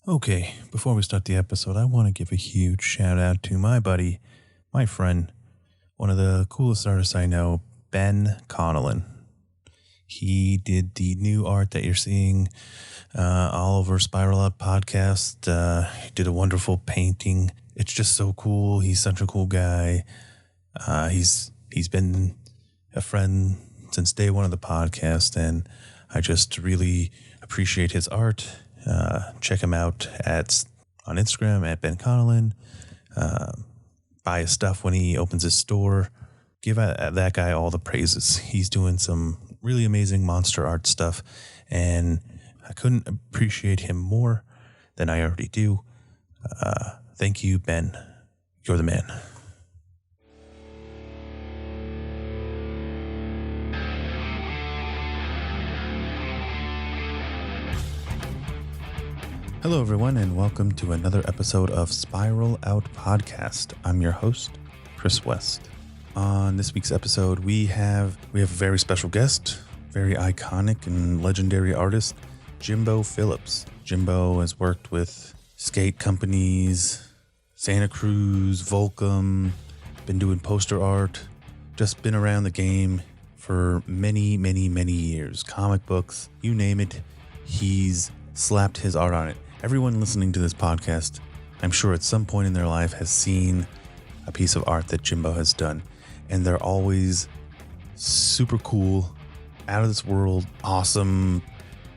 Okay, before we start the episode, I want to give a huge shout out to my buddy, my friend, one of the coolest artists I know, Ben Connellan. He did the new art that you're seeing all over Spiral Out Podcast. He did a wonderful painting. It's just so cool. He's such a cool guy. He's been a friend since day one of the podcast, and I just really appreciate his art. Check him out on Instagram at Ben Connellan. Buy his stuff when he opens his store. Give that guy all the praises. He's doing some really amazing monster art stuff, and I couldn't appreciate him more than I already do. Thank you, Ben. You're the man. Hello, everyone, and welcome to another episode of Spiral Out Podcast. I'm your host, Chris West. On this week's episode, we have a very special guest, very iconic and legendary artist, Jimbo Phillips. Jimbo has worked with skate companies, Santa Cruz, Volcom, been doing poster art, just been around the game for many, many, many years. Comic books, you name it, he's slapped his art on it. Everyone listening to this podcast, I'm sure at some point in their life has seen a piece of art that Jimbo has done. And they're always super cool, out of this world, awesome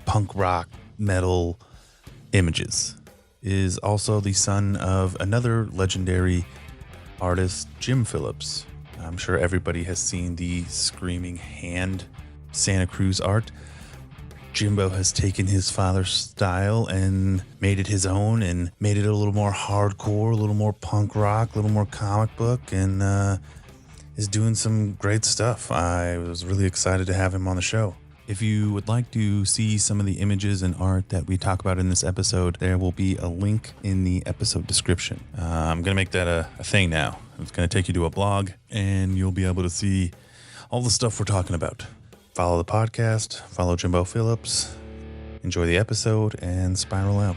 punk rock, metal images. Is also the son of another legendary artist, Jim Phillips. I'm sure everybody has seen the Screaming Hand Santa Cruz art. Jimbo has taken his father's style and made it his own and made it a little more hardcore, a little more punk rock, a little more comic book, and is doing some great stuff. I was really excited to have him on the show. If you would like to see some of the images and art that we talk about in this episode, there will be a link in the episode description. I'm going to make that a thing now. It's going to take you to a blog, and you'll be able to see all the stuff we're talking about. Follow the podcast, follow Jimbo Phillips, enjoy the episode, and spiral out.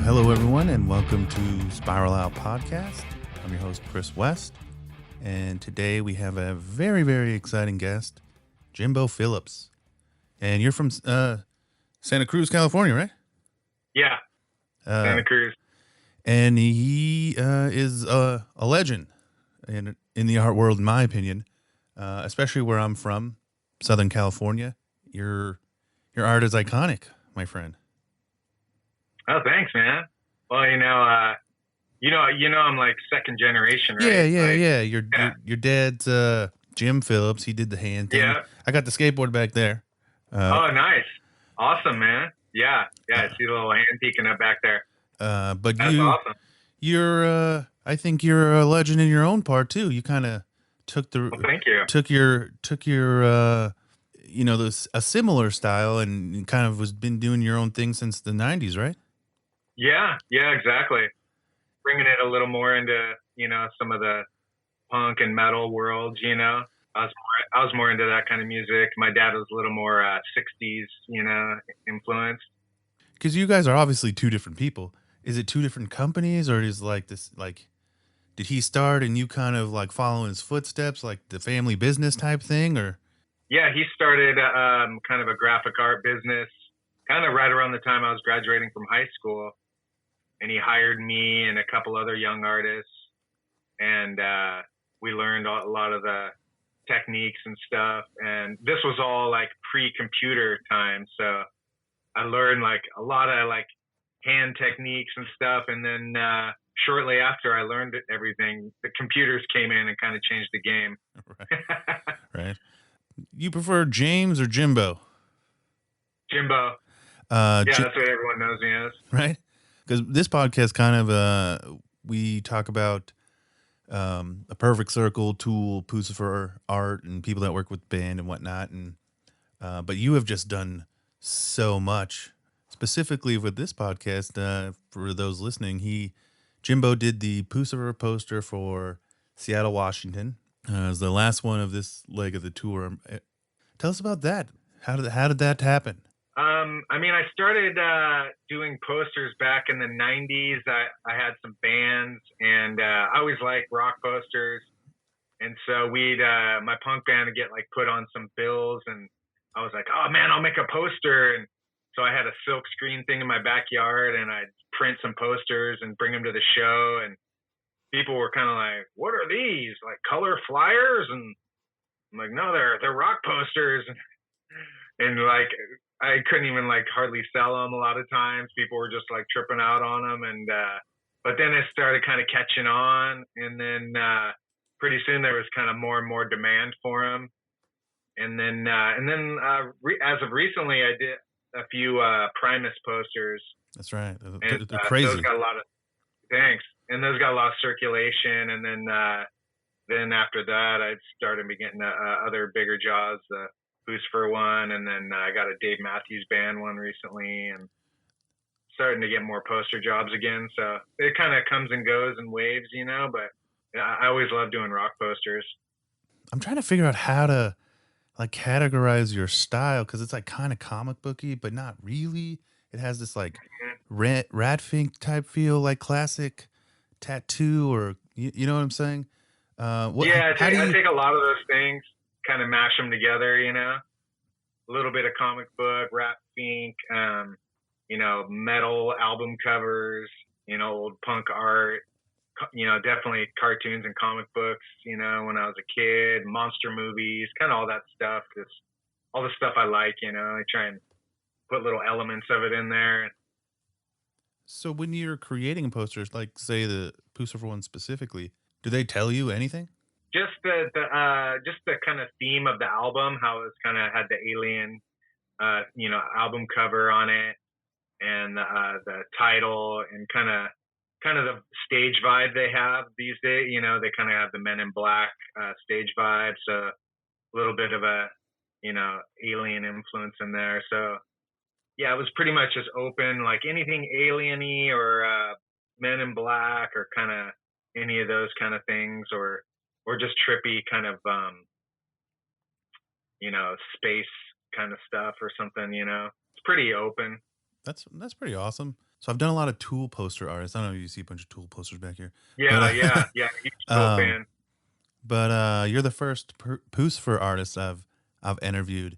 Hello, everyone, and welcome to Spiral Out Podcast. I'm your host, Chris West, and today we have a very, very exciting guest, Jimbo Phillips. And you're from Santa Cruz, California, right? Yeah, Santa Cruz. And he is a legend in the art world, in my opinion, especially where I'm from, Southern California. Your art is iconic, my friend. Oh, thanks, man. Well, I'm like second generation, right? Yeah. Your dad's Jim Phillips. He did the hand thing. Yeah. I got the skateboard back there. Oh, nice, awesome, man. Yeah. I see the little hand peeking up back there. But that's awesome. You're I think you're a legend in your own part too. You kind of took thank you. took your a similar style and kind of been doing your own thing since the 90s, right? Yeah, exactly. Bringing it a little more into, some of the punk and metal worlds, I was more into that kind of music. My dad was a little more 60s, influenced. Because you guys are obviously two different people. Is it two different companies, or is like this, like, did he start and you kind of like follow in his footsteps, like the family business type thing, or? Yeah, he started kind of a graphic art business kind of right around the time I was graduating from high school. And he hired me and a couple other young artists. And we learned a lot of the techniques and stuff. And this was all like pre-computer time. So I learned like a lot of like hand techniques and stuff. And then shortly after I learned everything, the computers came in and kind of changed the game. Right. You prefer James or Jimbo? Jimbo. That's what everyone knows me as. Right. Because this podcast kind of, we talk about a perfect circle, Tool, Pucifer art, and people that work with band and whatnot. And but you have just done so much. Specifically with this podcast, for those listening, Jimbo did the Pucifer poster for Seattle, Washington. As the last one of this leg of the tour. Tell us about that. How did that happen? I mean, I started doing posters back in the '90s. I had some bands, and I always liked rock posters. And so we'd my punk band would get like put on some bills, and I was like, oh man, I'll make a poster. And so I had a silk screen thing in my backyard, and I'd print some posters and bring them to the show. And people were kind of like, what are these? Like color flyers? And I'm like, no, they're rock posters. And like I couldn't even like hardly sell them a lot of times. People were just like tripping out on them, and but then it started kind of catching on, and then pretty soon there was kind of more and more demand for them, and then as of recently, I did a few Primus posters, That's right. and They're those crazy. got a lot of thanks, and those got a lot of circulation, and then after that, I started getting other bigger jobs. Who's for one, and then I got a Dave Matthews Band one recently, and starting to get more poster jobs again. So it kind of comes and goes in waves, But I always love doing rock posters. I'm trying to figure out how to like categorize your style because it's like kind of comic booky, but not really. It has this like rat fink type feel, like classic tattoo, or you know what I'm saying? What? Yeah, How do I you? take a lot of those things, kind of mash them together, A little bit of comic book, rap fink, metal album covers, old punk art, definitely cartoons and comic books, when I was a kid, monster movies, kind of all that stuff. Just all the stuff I like, I try and put little elements of it in there. So when you're creating posters, like say the Pusa for one specifically, do they tell you anything? Just the kind of theme of the album, how it's kind of had the alien, album cover on it, and the title, and kind of the stage vibe they have these days. They kind of have the Men in Black stage vibe, so a little bit of a alien influence in there. So yeah, it was pretty much just open, like anything alieny or Men in Black or kind of any of those kind of things, or just trippy kind of space kind of stuff or something. It's pretty open. That's pretty awesome. So I've done a lot of Tool poster artists. I don't know if you see a bunch of Tool posters back here, but Yeah, yeah. Huge Tool um, fan. you're the first Poos for artist I've interviewed,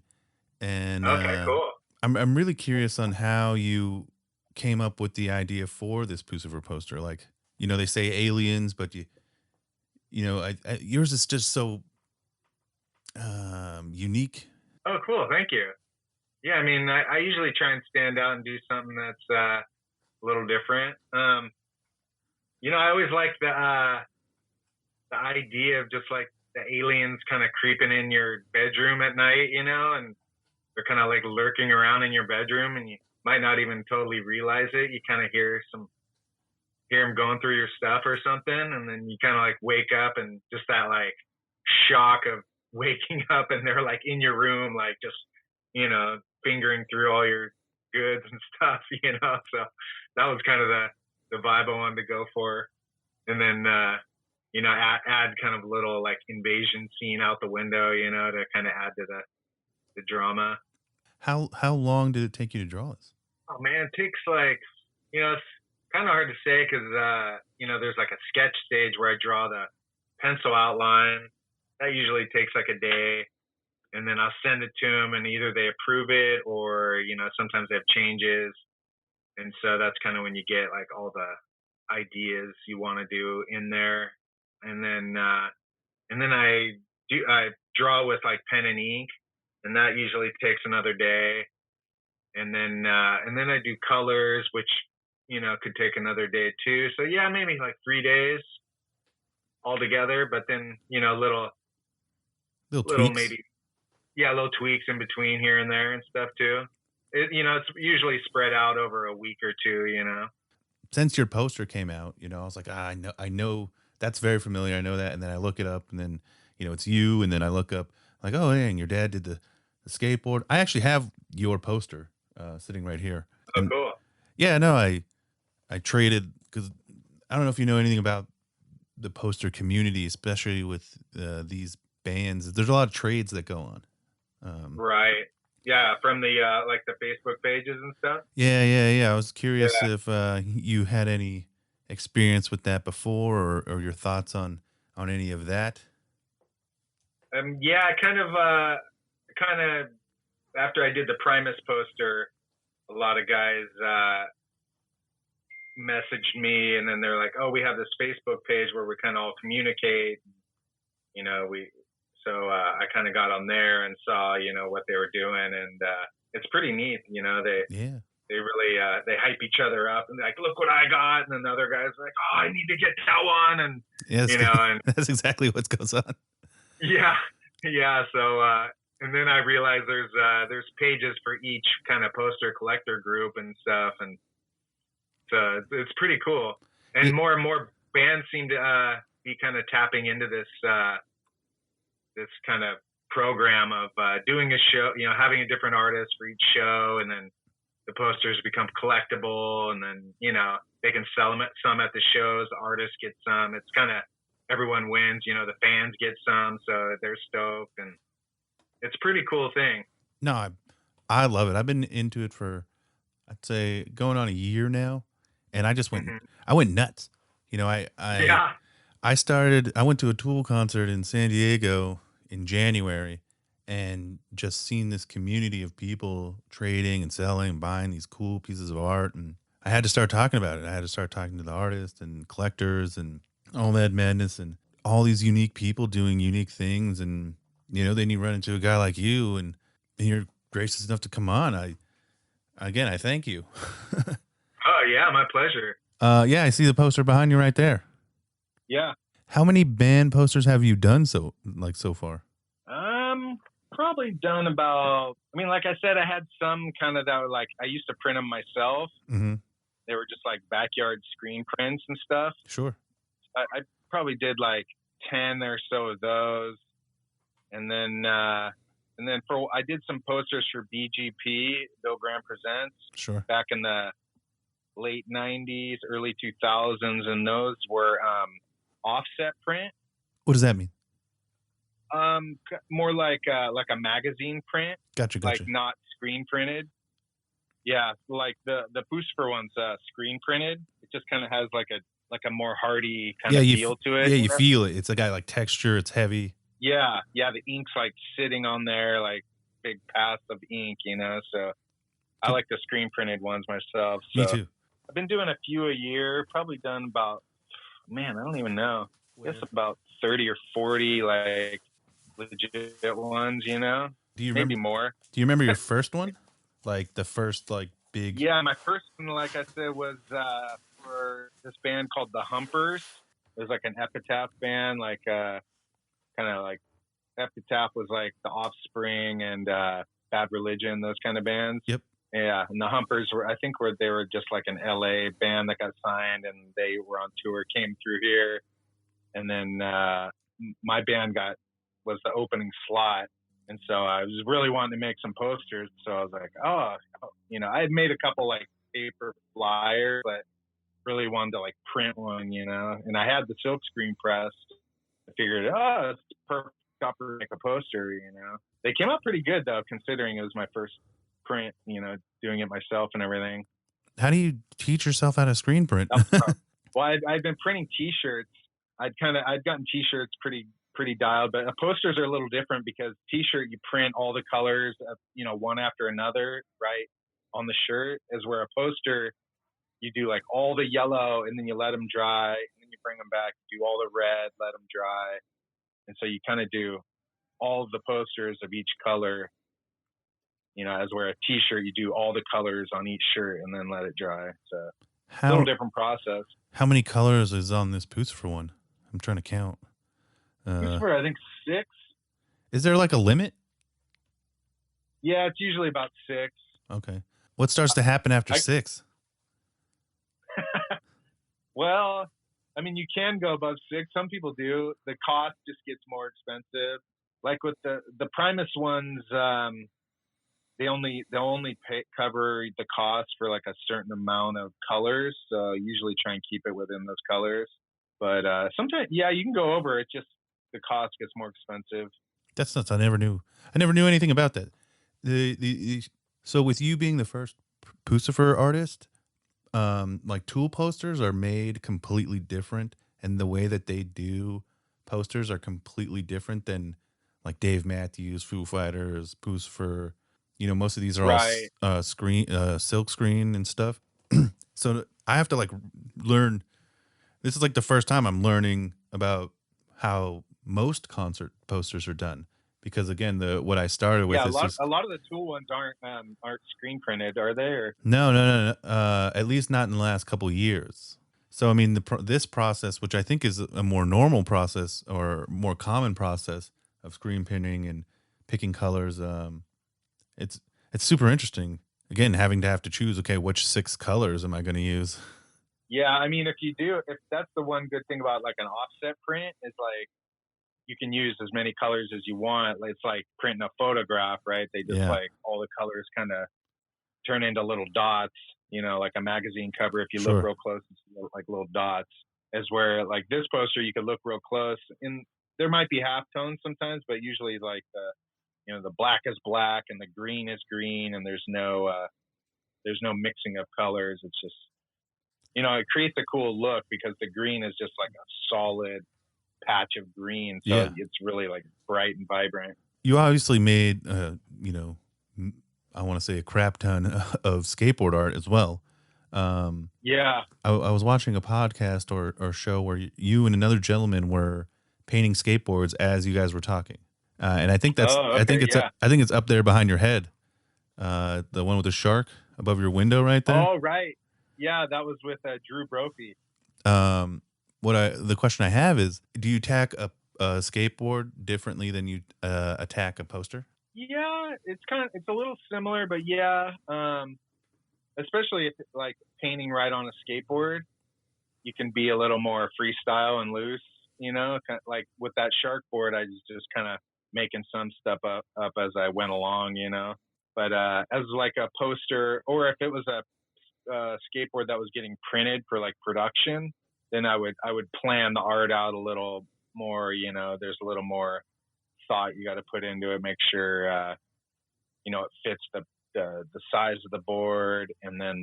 and Okay, cool. I'm really curious on how you came up with the idea for this Pucifer poster. Like, they say aliens, but yours is just so unique. Oh, cool. Thank you. Yeah, I mean, I usually try and stand out and do something that's a little different. I always like the idea of just like the aliens kind of creeping in your bedroom at night, and they're kind of like lurking around in your bedroom, and you might not even totally realize it. You kind of hear them going through your stuff or something, and then you kind of like wake up, and just that like shock of waking up and they're like in your room, like just fingering through all your goods and stuff, So that was kind of the vibe I wanted to go for, and then add kind of a little like invasion scene out the window, to kind of add to the drama. How long did it take you to draw this? Oh man, it takes like it's kind of hard to say because there's like a sketch stage where I draw the pencil outline. That usually takes like a day, and then I'll send it to them, and either they approve it or sometimes they have changes, and so that's kind of when you get like all the ideas you want to do in there, and then I draw with like pen and ink, and that usually takes another day, and then I do colors, which could take another day too. So yeah, maybe like 3 days altogether, but then Little little tweaks. maybe little tweaks in between here and there and stuff too. It's usually spread out over a week or two. Since your poster came out, I was like, I know that's very familiar. I know that, and then I look it up, and then it's you, and then I look up like, oh, dang, your dad did the skateboard. I actually have your poster sitting right here, Oh, and cool. yeah, no, I traded because I don't know if you know anything about the poster community, especially with these bands. There's a lot of trades that go on. Right. Yeah, from the like the Facebook pages and stuff. Yeah. I was curious Yeah. if you had any experience with that before, or your thoughts on any of that. Yeah, kind of after I did the Primus poster, a lot of guys messaged me, and then they're like, "Oh, we have this Facebook page where we kind of all communicate." You know, I kind of got on there and saw what they were doing, and it's pretty neat. Yeah. They really they hype each other up and they're like, "Look what I got," and then the other guys are like, "Oh, I need to get that one," and Yes, and that's exactly what goes on. yeah, yeah. So and then I realized there's pages for each kind of poster collector group and stuff, and so it's pretty cool. Yeah, And more bands seem to be kind of tapping into this kind of program of doing a show, having a different artist for each show, and then the posters become collectible, and then they can sell them some at the shows. The artists get some. It's kind of everyone wins. The fans get some, so they're stoked, and it's a pretty cool thing. no, I love it. I've been into it for, I'd say, going on a year now, and Hmm. I went nuts. You know, Yeah. I went to a Tool concert in San Diego in January, and just seen this community of people trading and selling and buying these cool pieces of art. And I had to start talking about it. I had to start talking to the artists and collectors and all that madness, and all these unique people doing unique things. And, then you run into a guy like you, and you're gracious enough to come on. I thank you. Oh yeah, my pleasure. Yeah, I see the poster behind you right there. Yeah. How many band posters have you done so far? Probably done about. I mean, like I said, I had some kind of that were like I used to print them myself. Mm-hmm. They were just like backyard screen prints and stuff. Sure. I probably did like 10 or so of those, and then I did some posters for BGP, Bill Graham Presents, Sure. back in the late 90s, early 2000s, and those were offset print. What does that mean? More like a magazine print, Gotcha. like not screen printed. Yeah, like the Pusfer one's screen printed. It just kind of has like a more hardy kind of feel to it. Yeah, you feel it. It's got like texture. It's heavy. Yeah, the ink's like sitting on there, like big paths of ink, So I like the screen printed ones myself. So Me too. I've been doing a few a year. Probably done about, I don't even know. I guess about 30 or 40 like legit ones. Do you Maybe remember more. Do you remember your first one? Like the first big. Yeah, my first one, like I said, was for this band called the Humpers. It was like an epitaph band, like kind of like Epitaph was like the Offspring and Bad Religion, those kind of bands. Yep. Yeah, and the Humpers they were just like an LA band that got signed, and they were on tour, came through here, and then my band was the opening slot, and so I was really wanting to make some posters. So I was like, I had made a couple like paper flyers, but really wanted to like print one, and I had the silk screen pressed. I figured, it's perfect to make a poster, They came out pretty good though, considering it was my first print, doing it myself and everything. How do you teach yourself how to screen print? Well, I'd been printing T-shirts. I'd gotten T-shirts pretty dialed, but posters are a little different because T-shirt you print all the colors, one after another, right, on the shirt. As where a poster you do like all the yellow and then you let them dry, and then you bring them back, do all the red, let them dry, and so you kind of do all of the posters of each color. As where a T-shirt, you do all the colors on each shirt and then let it dry. So a little different process. How many colors is on this Pusfer one? I'm trying to count. Pusfer, I think 6. Is there like a limit? Yeah, it's usually about 6. Okay. What starts to happen after 6? Well, I mean, you can go above 6. Some people do. The cost just gets more expensive. Like with the Primus ones, they only cover the cost for like a certain amount of colors. So usually try and keep it within those colors. But sometimes, yeah, you can go over. It just the cost gets more expensive. That's nuts. I never knew anything about that. So with you being the first Pucifer artist, like Tool posters are made completely different, and the way that they do posters are completely different than like Dave Matthews, Foo Fighters, Pucifer. Most of these are all Right. silk screen and stuff. So I have to like learn. This is like the first time I'm learning about how most concert posters are done, because again, what I started with Yeah, is just a lot of the Tool ones aren't screen printed, are they? Or no. At least not in the last couple of years. So I mean, this process, which I think is a more normal process or more common process of screen printing and picking colors, it's super interesting. Again, having to have to choose, okay, which 6 colors am I going to use? yeah, I mean, if that's the one good thing about like an offset print is like you can use as many colors as you want. It's like printing a photograph, right? They just Yeah, like all the colors kind of turn into little dots, like a magazine cover. If you look sure. real close, it's like little dots. As where like this poster, you could look real close, and there might be half tones sometimes, but usually like the black is black and the green is green, and there's no mixing of colors. It's just it creates a cool look because the green is just like a solid patch of green, so Yeah. it's really like bright and vibrant. You obviously made, I want to say a crap ton of skateboard art as well. Um, Yeah. I was watching a podcast or show where you and another gentleman were painting skateboards as you guys were talking, and Oh, okay. Yeah. I think it's up there behind your head, the one with the shark above your window right there. Oh, right. Yeah, that was with Drew Brophy. Um, the question I have is, do you tack a skateboard differently than you attack a poster? Yeah, it's a little similar, but yeah, especially if it's like painting right on a skateboard, you can be a little more freestyle and loose. Like with that shark board, I was just kind of making some stuff up as I went along. But as like a poster, or if it was a skateboard that was getting printed for like production, then I would plan the art out a little more. There's a little more thought you got to put into it, make sure it fits the size of the board, and then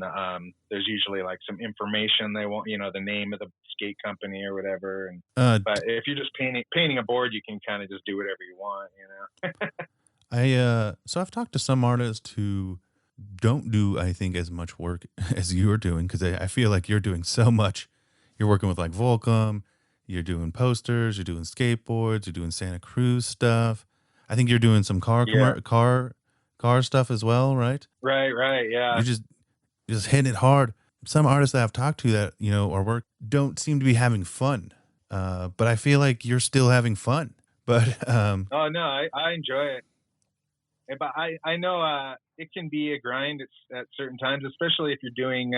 there's usually like some information they want, the name of the skate company or whatever. And Uh, but if you're just painting a board, you can kind of just do whatever you want. so I've talked to some artists who don't do, I think, as much work as you're doing, because I feel like you're doing so much. You're working with like Volcom, you're doing posters, you're doing skateboards, you're doing Santa Cruz stuff. I think you're doing some Yeah. car stuff as well, right? Right. Yeah. You're just hitting it hard. Some artists that I've talked to that our work don't seem to be having fun, but I feel like you're still having fun. But Oh no, I enjoy it. But I know it can be a grind at certain times, especially if you're doing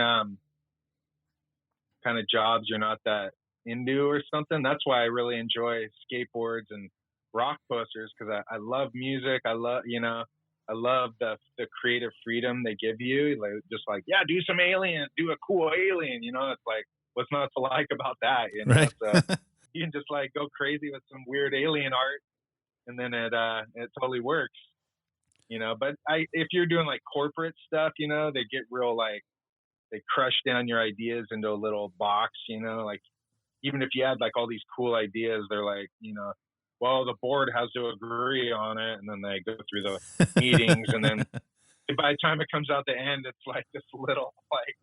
kind of jobs you're not that into or something. That's why I really enjoy skateboards and rock posters, because I love music. I love the creative freedom they give you. Like just like, yeah, do some alien, do a cool alien. It's like, what's not to like about that? right. So you can just like go crazy with some weird alien art, and then it totally works. But if you're doing like corporate stuff, they get real like they crush down your ideas into a little box. Like even if you had like all these cool ideas, they're like, well, the board has to agree on it, and then they go through the meetings, and then by the time it comes out the end, it's like this little like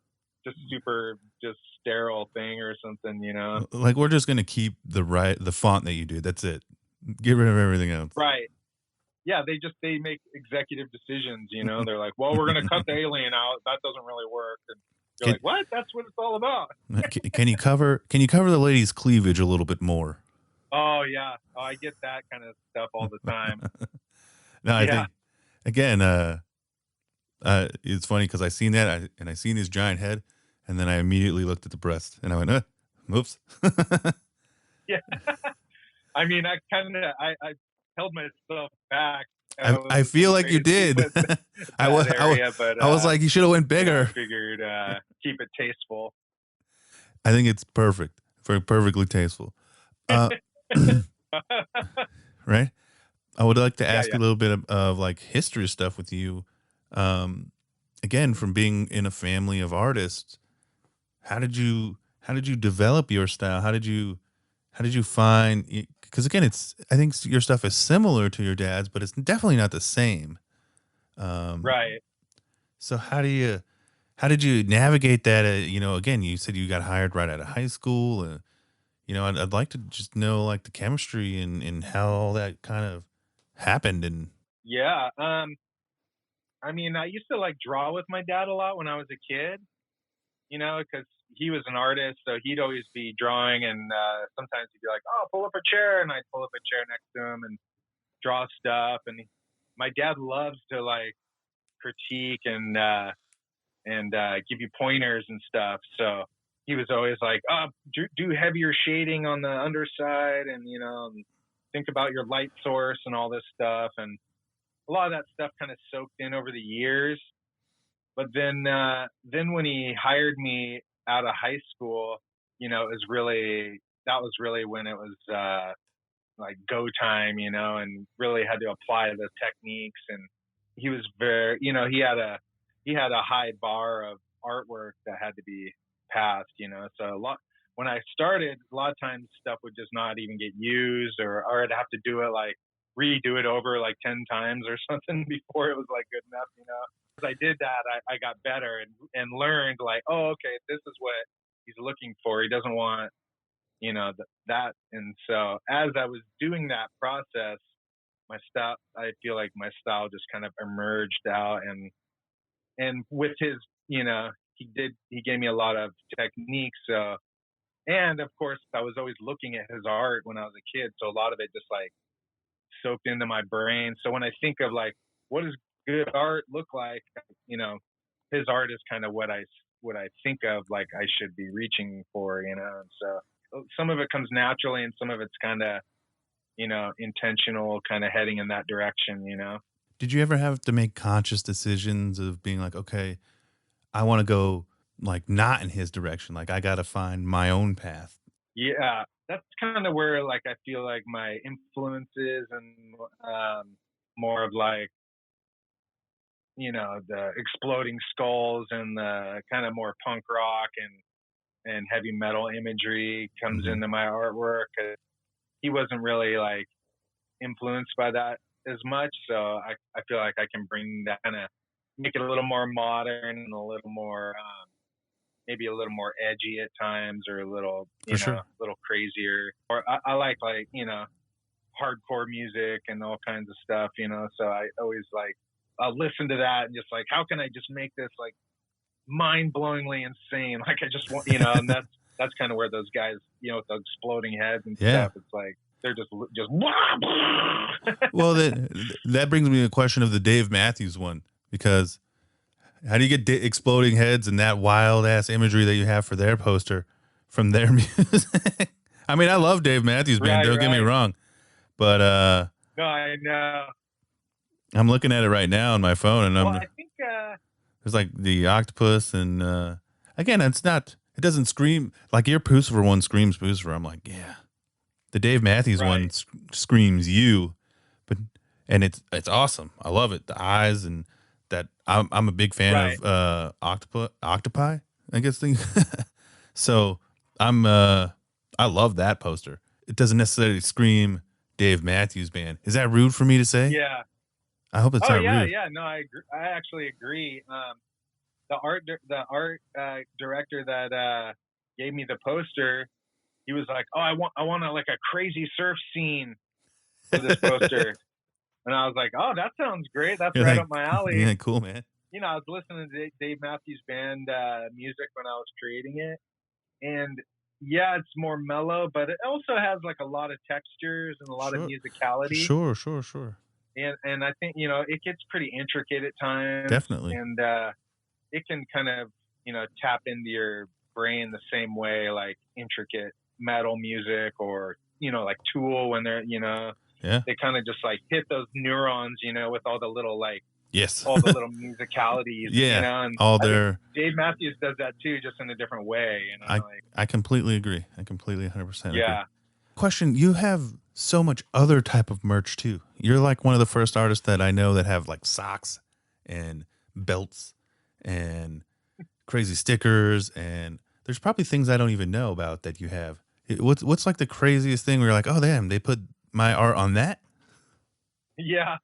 just super just sterile thing or something. Like, we're just gonna keep the font that you do. That's it. Get rid of everything else. Right. Yeah, they make executive decisions. They're like, well, we're gonna cut the alien out. That doesn't really work. And you're like, what? That's what it's all about. Can you cover the lady's cleavage a little bit more? Oh yeah. Oh, I get that kind of stuff all the time. No, I think again, it's funny because I seen that and I seen his giant head, and then I immediately looked at the breast and I went, oops. Yeah. I mean, I held myself back. I feel like you did. I was like, you should have went bigger. I figured keep it tasteful. I think it's perfect. For perfectly tasteful. Right. I would like to Yeah, ask yeah. a little bit of like history stuff with you. Um, Again, from being in a family of artists, how did you develop your style? How did you find? Because again, it's I think your stuff is similar to your dad's, but it's definitely not the same. Um, Right. so how did you navigate that? Again, you said you got hired right out of high school. I'd like to just know like the chemistry and how all that kind of happened. And Yeah. I mean, I used to like draw with my dad a lot when I was a kid, because he was an artist, so he'd always be drawing, and sometimes he'd be like, "Oh, pull up a chair," and I'd pull up a chair next to him and draw stuff. And my dad loves to like critique and give you pointers and stuff. So he was always like, "Oh, do heavier shading on the underside, and think about your light source and all this stuff." And a lot of that stuff kind of soaked in over the years. But then when he hired me out of high school, that was really when it was like go time, and really had to apply the techniques. And he was very, he had a high bar of artwork that had to be passed, So a lot when I started, a lot of times stuff would just not even get used, or I'd have to do it like redo it over like 10 times or something before it was like good enough. As I did that, I got better and learned like, oh, okay, this is what he's looking for. He doesn't want that. And so as I was doing that process, my style, I feel like my style just kind of emerged out. And with his, he gave me a lot of techniques. So, and of course I was always looking at his art when I was a kid, so a lot of it just like soaked into my brain. So when I think of like what does good art look like, his art is kind of what I think of like I should be reaching for. And so some of it comes naturally, and some of it's kind of intentional, kind of heading in that direction. did you ever have to make conscious decisions of being like, okay, I want to go like not in his direction. Like I got to find my own path. Yeah, that's kind of where like I feel like my influences and more of like the exploding skulls and the kind of more punk rock and heavy metal imagery comes Hmm. into my artwork. He wasn't really like influenced by that as much, so I feel like I can bring that kind of make it a little more modern and a little more maybe a little more edgy at times, or a little For sure. a little crazier. Or I like hardcore music and all kinds of stuff. So I always like I'll listen to that and just like, how can I just make this like mind-blowingly insane? Like I just want, and that's kind of where those guys, with the exploding heads and Yeah. stuff. It's like they're just Well, that brings me to the question of the Dave Matthews one, because how do you get exploding heads and that wild ass imagery that you have for their poster from their music? I mean, I love Dave Matthews Band. right, Don't get me right. wrong, but No, I know. I'm looking at it right now on my phone, and Well, I'm I think there's like the octopus, and again, it's not. It doesn't scream like your Pucifer one screams Pucifer. I'm like, yeah. The Dave Matthews right, one screams you, but and it's awesome. I love it. The eyes and that. I'm a big fan right. of octopi. I guess things. So I'm I love that poster. It doesn't necessarily scream Dave Matthews Band. Is that rude for me to say? Yeah. I hope it's Oh not yeah, rude. yeah. No, I agree. I actually agree. The art director that gave me the poster, he was like, "Oh, I want like a crazy surf scene for this poster," and I was like, "Oh, that sounds great. That's You're right like, up my alley." yeah, cool, man. I was listening to Dave Matthews Band music when I was creating it, and yeah, it's more mellow, but it also has like a lot of textures and a lot of Sure, musicality. sure, sure, sure. And I think it gets pretty intricate at times, Definitely. and it can kind of tap into your brain the same way like intricate metal music, or like Tool, when they're Yeah. they kind of just like hit those neurons with all the little like Yes. all the little musicalities, Yeah. and All I think their. Dave Matthews does that too, just in a different way, I completely agree. I completely 100% agree. Yeah. Question: you have so much other type of merch too. You're like one of the first artists that I know that have like socks and belts and crazy stickers, and there's probably things I don't even know about that you have. What's like the craziest thing where you're like, oh damn, they put my art on that? Yeah.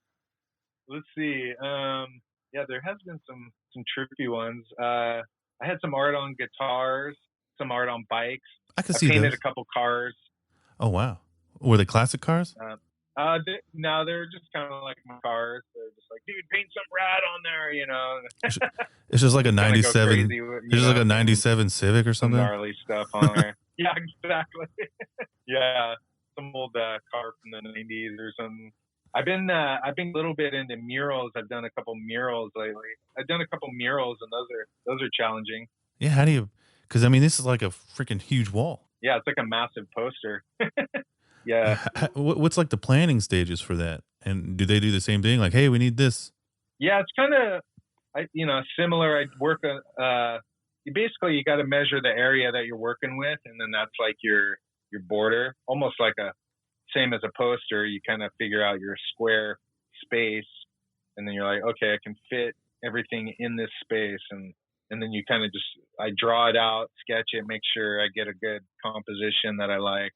Let's see. Yeah, there has been some trippy ones. I had some art on guitars, some art on bikes. I can I see painted those. a couple cars. Oh wow, were they classic cars? No, they're just kind of like my cars. They're just like, dude, paint some rad on there, It's just like a Kind of go 97. crazy, It's just like a 97 Civic or some something. gnarly stuff on there. Yeah, exactly. Yeah, some old car from the '90s or something. I've been a little bit into murals. I've done a couple murals lately. I've done a couple murals, and those are challenging. Yeah, how do you? Because I mean, this is like a freaking huge wall. Yeah, it's like a massive poster. Yeah. What's like the planning stages for that? And do they do the same thing? Like, hey, we need this. Yeah, it's kind of, similar. I work basically you got to measure the area that you're working with, and then that's like your border, almost like same as a poster. You kind of figure out your square space, and then you're like, okay, I can fit everything in this space, and then you kind of just, I draw it out, sketch it, make sure I get a good composition that I like,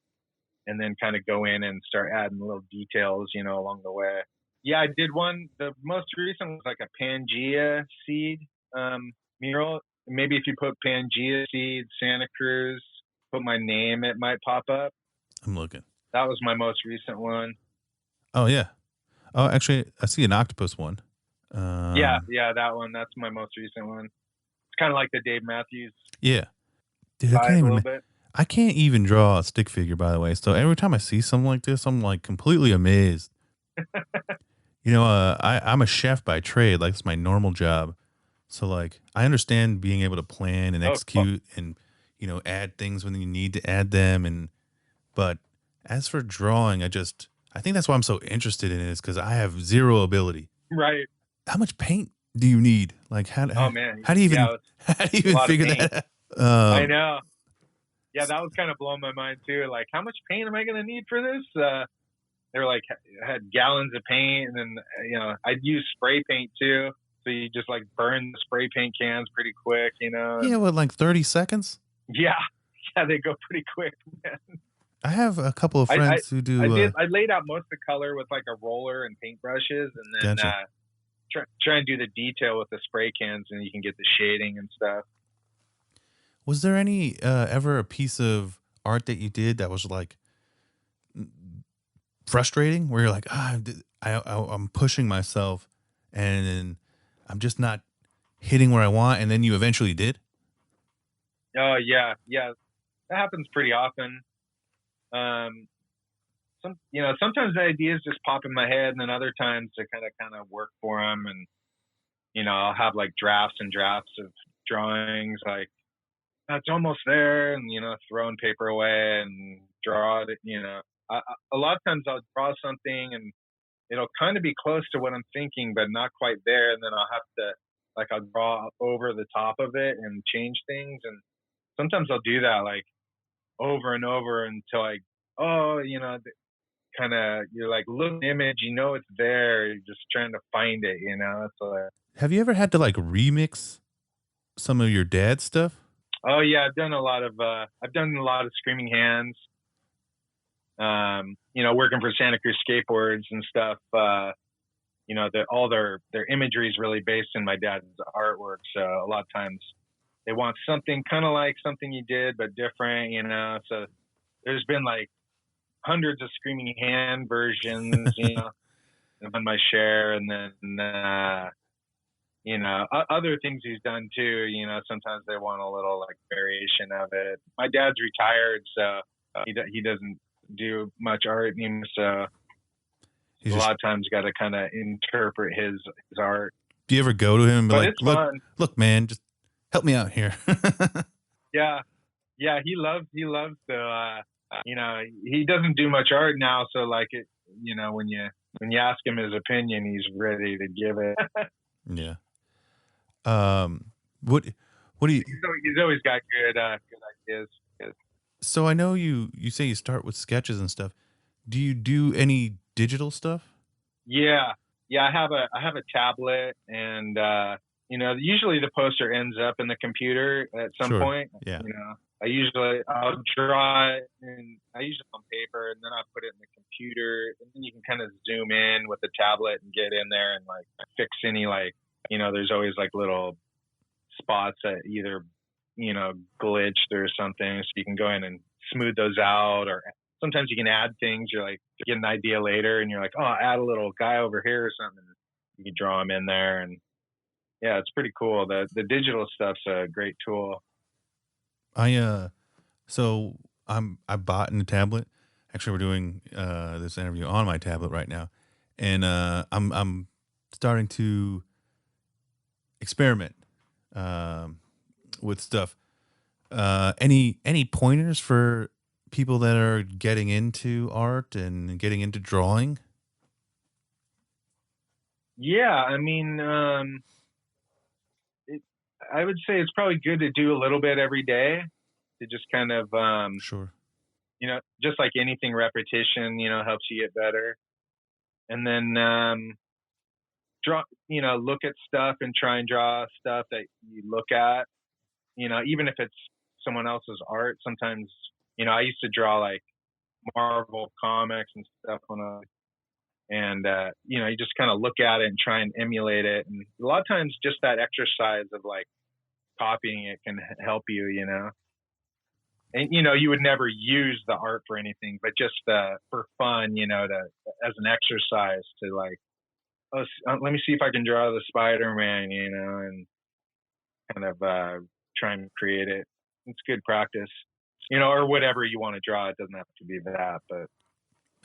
and then kind of go in and start adding little details, along the way. Yeah, I did one. The most recent was like a Pangea seed mural. Maybe if you put Pangea seed, Santa Cruz, put my name, it might pop up. I'm looking. That was my most recent one. Oh yeah. Oh, actually, I see an octopus one. Yeah, that one. That's my most recent one. It's kind of like the Dave Matthews. Yeah, dude, I can't even draw a stick figure, by the way. So every time I see something like this, I'm like completely amazed. I'm a chef by trade. Like, it's my normal job. So like, I understand being able to plan and execute and, add things when you need to add them. But as for drawing, I think that's why I'm so interested in it, is because I have zero ability. Right. How much paint do you need? Like, how do you even figure that out? I know. Yeah, that was kind of blowing my mind too. Like, how much paint am I going to need for this? They were like, had gallons of paint, and then I'd use spray paint too. So you just like burn the spray paint cans pretty quick, Yeah, what, like 30 seconds? Yeah, they go pretty quick, man. I have a couple of friends who do. I laid out most of the color with like a roller and paintbrushes, and then gotcha. try and do the detail with the spray cans, and you can get the shading and stuff. Was there any ever a piece of art that you did that was like frustrating, where you're like, I'm pushing myself and I'm just not hitting where I want, and then you eventually did? Oh yeah, that happens pretty often. Sometimes the ideas just pop in my head, and then other times I kind of work for them, and I'll have like drafts and drafts of drawings, like that's almost there, and throwing paper away and draw it. A lot of times I'll draw something and it'll kind of be close to what I'm thinking, but not quite there, and then I'll have to, like, I'll draw over the top of it and change things, and sometimes I'll do that like over and over until kind of, you're like, look at the image, it's there, you're just trying to find it, so Have you ever had to like remix some of your dad's stuff? Oh yeah, I've done a lot of Screaming Hands, working for Santa Cruz Skateboards and stuff. All their imagery is really based in my dad's artwork, so a lot of times they want something kind of like something you did but different, so there's been like hundreds of Screaming Hand versions, on my share, and then other things he's done too. Sometimes they want a little like variation of it. My dad's retired, so he doesn't do much art anymore, so a lot of times got to kind of interpret his art. Do you ever go to him and be like, it's fun. Look, man, just help me out here? Yeah, he loves to he doesn't do much art now, so like it, when you ask him his opinion, he's ready to give it. Yeah. Um, what what do you? He's always got good ideas. So I know you say you start with sketches and stuff. Do you do any digital stuff? Yeah, yeah. I have a tablet, and usually the poster ends up in the computer at some Sure. point. Yeah. I'll draw it, and I use it on paper, and then I put it in the computer, and then you can kind of zoom in with the tablet and get in there and like fix any there's always like little spots that either glitched or something, so you can go in and smooth those out, or sometimes you can add things. You're like, you get an idea later and you're like, oh, I'll add a little guy over here or something. You can draw him in there, and yeah, it's pretty cool. The digital stuff's a great tool. I so I bought a tablet. Actually, we're doing this interview on my tablet right now, and I'm starting to experiment um, with stuff. Any pointers for people that are getting into art and getting into drawing? Yeah, I mean, it, I would say it's probably good to do a little bit every day to just kind of Sure. just like anything, repetition helps you get better. And then draw, look at stuff and try and draw stuff that you look at, even if it's someone else's art. Sometimes, I used to draw like Marvel comics and stuff and you just kind of look at it and try and emulate it. And a lot of times just that exercise of like copying it can help you. And, you would never use the art for anything, but just for fun, to, as an exercise to like, oh, let me see if I can draw the Spider-Man, and kind of try and create it. It's good practice, or whatever you want to draw. It doesn't have to be that, but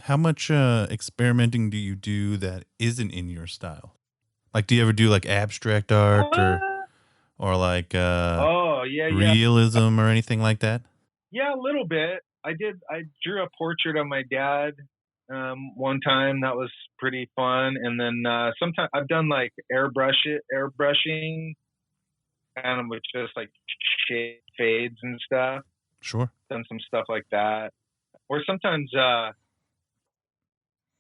How much experimenting do you do that isn't in your style? Like, do you ever do like abstract art uh, or like oh yeah, yeah, realism or anything like that? yeah, a little bit. I did. I drew a portrait of my dad one time. That was pretty fun. And then sometimes I've done like airbrushing, kind of with just like shape fades and stuff. Sure. Done some stuff like that. Or sometimes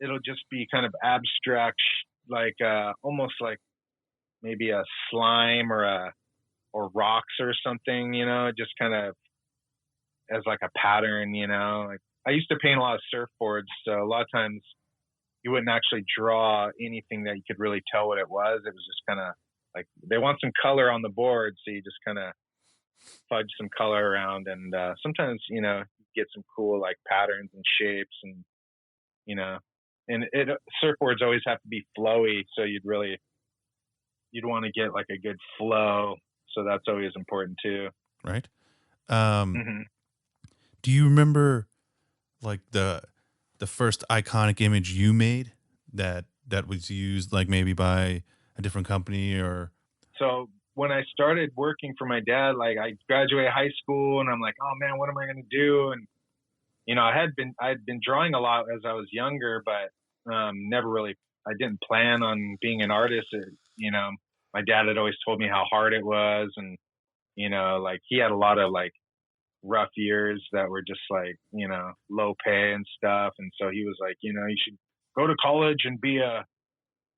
it'll just be kind of abstract, like almost like maybe a slime or rocks or something. Just kind of as like a pattern. Like I used to paint a lot of surfboards, so a lot of times you wouldn't actually draw anything that you could really tell what it was. It was just kind of like they want some color on the board, so you just kind of fudge some color around, and sometimes you get some cool like patterns and shapes, and you know, and surfboards always have to be flowy, so you'd want to get like a good flow, so that's always important too. Right. Um, Hmm. do you remember like the first iconic image you made that was used like maybe by a different company or So when I started working for my dad, like I graduated high school, and I'm like, oh man, what am I gonna do? And I'd been drawing a lot as I was younger, but never really. I didn't plan on being an artist. My dad had always told me how hard it was, and like he had a lot of like rough years that were just like low pay and stuff, and so he was like, you should go to college and be a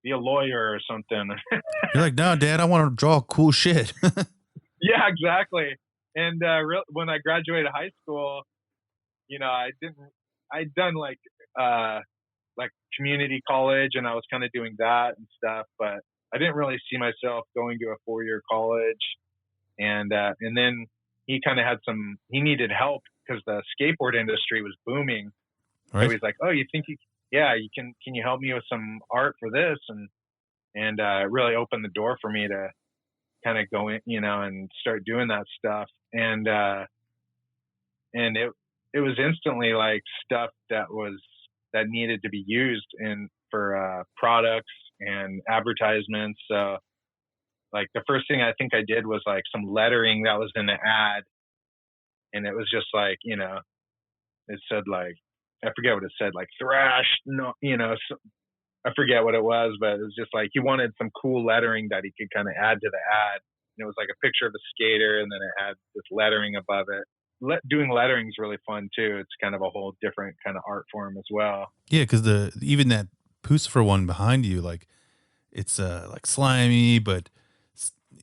lawyer or something. you're like, no, Dad, I want to draw cool shit. Yeah, exactly. And when I graduated high school, I didn't. I'd done like community college, and I was kind of doing that and stuff, but I didn't really see myself going to a 4-year college. And then he kind of had he needed help because the skateboard industry was booming. So Right. he's like, "Oh, you think yeah, can you help me with some art for this?" And it really opened the door for me to kind of go in, and start doing that stuff. And it was instantly like stuff that needed to be used in for products and advertisements. So like the first thing I think I did was like some lettering that was in the ad, and it was just like it said like, I forget what it said, like thrash, no, I forget what it was, but it was just like he wanted some cool lettering that he could kind of add to the ad. And it was like a picture of a skater, and then it had this lettering above it. Doing lettering is really fun too. It's kind of a whole different kind of art form as well. Yeah, because even that Pucifer one behind you, like it's like slimy, but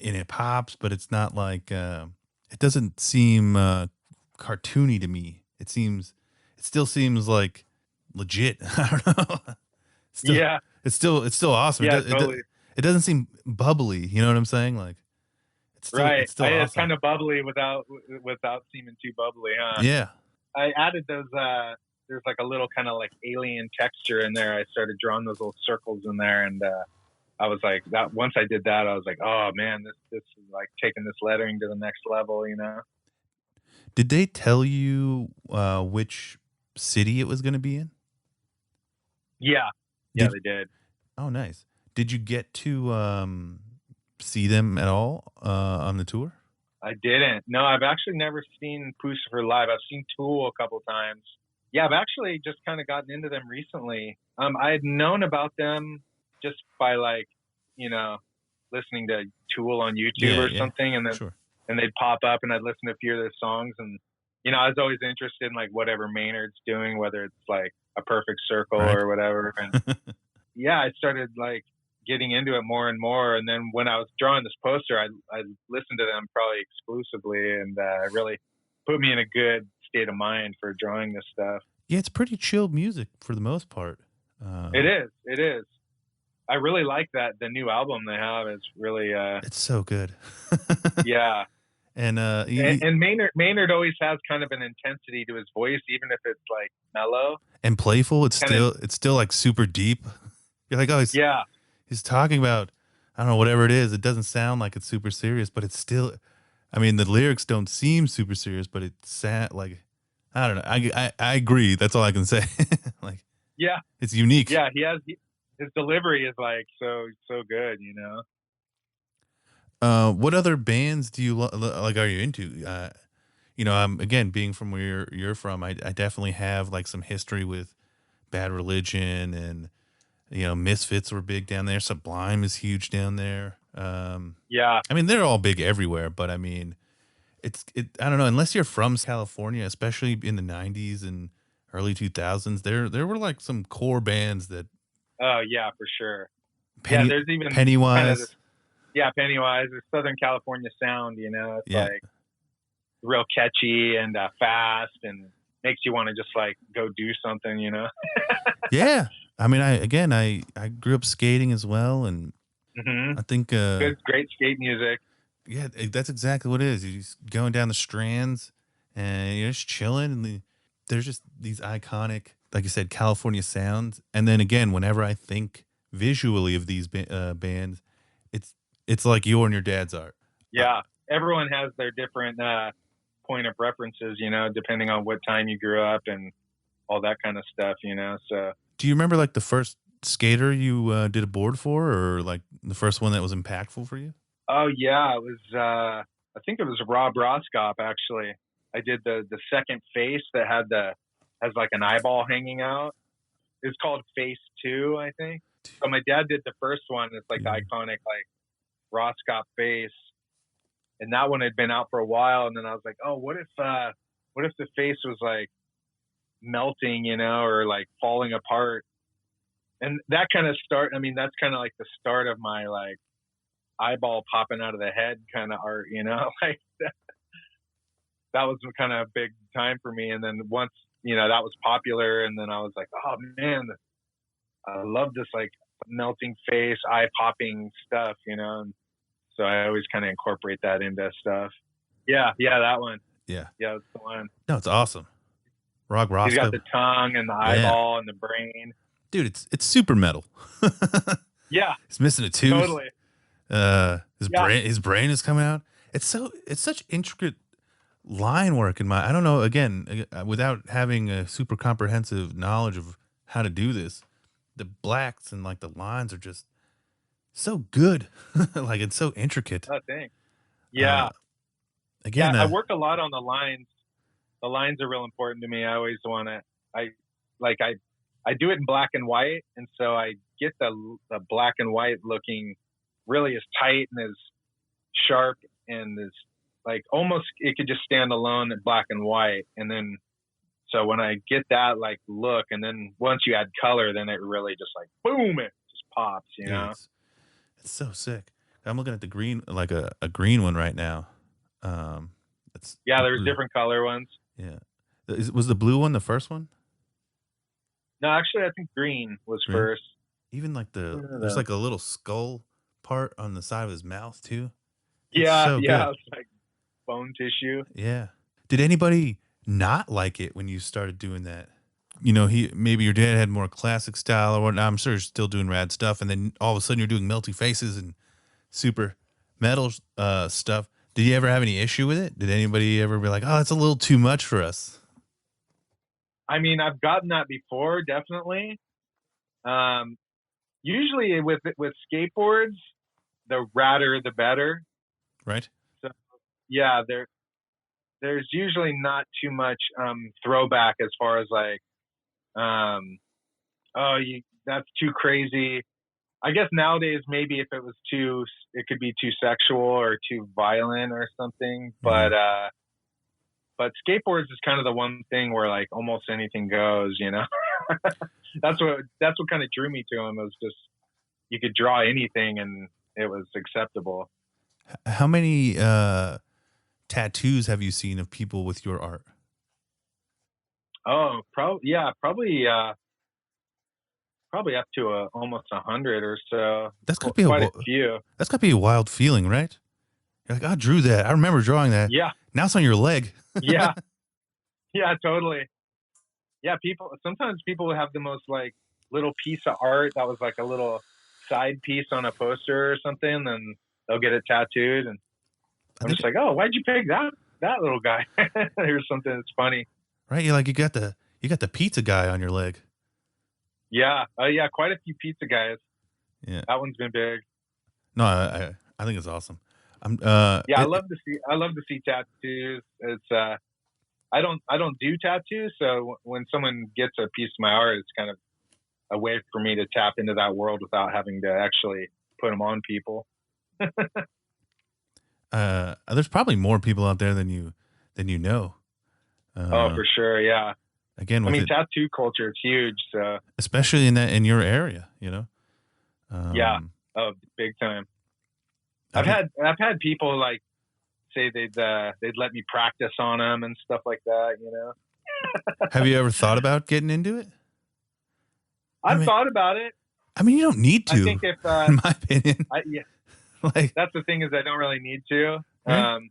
and it pops, but it's not like it doesn't seem cartoony to me. It still seems like legit. I don't know. Still, Yeah, it's still awesome. yeah, totally. It doesn't seem bubbly. You know what I'm saying? Like Right. it's still It's awesome. kind of bubbly without seeming too bubbly, huh? Yeah. I added those. There's like a little kind of like alien texture in there. I started drawing those little circles in there, and I was like, that. Once I did that, I was like, oh man, this is like taking this lettering to the next level, you know? Did they tell you which city it was going to be in? Yeah, yeah, Did they did. Oh, nice. Did you get to see them at all on the tour? I didn't. No, I've actually never seen Pucifer live. I've seen Tool a couple times. Yeah, I've actually just kind of gotten into them recently. I had known about them just by like, you know, listening to Tool on YouTube Yeah, or yeah. something, and then Sure. they'd pop up, and I'd listen to a few of their songs, and I was always interested in like whatever Maynard's doing, whether it's like a perfect circle Right. or whatever. And yeah, I started like getting into it more and more. And then when I was drawing this poster, I listened to them probably exclusively, and it really put me in a good state of mind for drawing this stuff. Yeah, it's pretty chill music for the most part. It is. It is. I really like that. The new album they have is really, It's so good. yeah. And And Maynard always has kind of an intensity to his voice, even if it's like mellow and playful. kind It's still like super deep. You're like, oh, yeah. he's talking about, I don't know, whatever it is. It doesn't sound like it's super serious, but it's still. I mean, the lyrics don't seem super serious, but it's sad. Like, I don't know. I agree. That's all I can say. Like, Yeah. it's unique. Yeah. His delivery is like so good, you know? What other bands do you like? Are you into? Again, being from where you're from, I definitely have like some history with Bad Religion, and Misfits were big down there. Sublime is huge down there. Yeah. I mean, they're all big everywhere, but I mean, I don't know, unless you're from California, especially in the 90s and early 2000s, there were like some core bands that Oh yeah, for sure. Yeah, there's even kind of this, Pennywise. yeah, Pennywise, or Southern California sound, you know, it's Yeah. like real catchy and fast, and makes you want to just like go do something, you know? Yeah. I mean, I grew up skating as well, and Hmm. I think Good, great skate music. yeah, that's exactly what it is. You're just going down the strands and you're just chilling, and there's just these iconic, like you said, California sounds. And then again, whenever I think visually of these bands, it's it's like your and your dad's art. Uh, Yeah. Everyone has their different point of references, you know, depending on what time you grew up and all that kind of stuff, you know? So, do you remember like the first skater you did a board for, or like the first one that was impactful for you? oh yeah, it was, I think it was Rob Roskop actually. I did the second face that has like an eyeball hanging out. It's called Face Two, I think. So my dad did the first one. It's like the Dude. iconic like Roscop face, and that one had been out for a while. And then I was like, oh, what if the face was like melting, you know, or like falling apart? And that kind of start. I mean, that's kind of like the start of my like eyeball popping out of the head kind of art, you know, like that was kind of a big time for me. And then once that was popular, and then I was like, oh man, I love this like melting face, eye popping stuff, you know. And so I always kind of incorporate that into stuff. Yeah, that one. Yeah. Yeah, that's the one. No, it's awesome. Rock He's got Roscoe. the tongue and the Yeah. eyeball and the brain. Dude, it's super metal. Yeah, He's missing a tooth. totally. Yeah. His brain is coming out. It's such intricate line work in my. I don't know. Again, without having a super comprehensive knowledge of how to do this, the blacks and like the lines are just so good. Like it's so intricate. Oh, thanks. Uh, Yeah, again, I work a lot on the lines. The lines are real important to me. I always want to. I like I do it in black and white, and so I get the black and white looking really as tight and as sharp and as like almost it could just stand alone in black and white. And then so when I get that like look, and then once you add color, then it really just like boom, it just pops, you know? It's so sick. I'm looking at the green, like a green one right now. It's There's different color ones. Yeah. Was the blue one the first one? No, actually, I think green was first. Even like there's like a little skull part on the side of his mouth too. It's like bone tissue. Yeah. Did anybody not like it when you started doing that? You know, maybe your dad had more classic style or whatnot. I'm sure you're still doing rad stuff, and then all of a sudden you're doing melty faces and super metal stuff. Did you ever have any issue with it? Did anybody ever be like, "Oh, it's a little too much for us"? I mean, I've gotten that before, definitely. Usually with skateboards, the radder the better. Right. So yeah, there's usually not too much throwback as far as like that's too crazy. I guess nowadays maybe if it was it could be too sexual or too violent or something. Mm-hmm. But skateboards is kind of the one thing where like almost anything goes, you know. That's what kind of drew me to him. It was just you could draw anything and it was acceptable. How many tattoos have you seen of people with your art? Oh, probably up to almost 100 or so. That's got to be quite a few. That's got to be a wild feeling, right? You're like, I drew that. I remember drawing that. Yeah. Now it's on your leg. Yeah. Yeah, totally. Yeah, sometimes people have the most like little piece of art that was like a little side piece on a poster or something, and they'll get it tattooed, and I'm just like, oh, why'd you pick that little guy? Here's something that's funny. Right, you got the pizza guy on your leg. Yeah, quite a few pizza guys. Yeah, that one's been big. No, I think it's awesome. I love to see tattoos. It's I don't do tattoos, so when someone gets a piece of my art, it's kind of a way for me to tap into that world without having to actually put them on people. There's probably more people out there than you know. For sure, yeah. Again, I mean, tattoo culture is huge, so especially in your area, you know. Big time. I've had people like say they'd let me practice on them and stuff like that, you know. Have you ever thought about getting into it? I've thought about it. I mean, you don't need to. I think if, in my opinion, like that's the thing is I don't really need to. Right?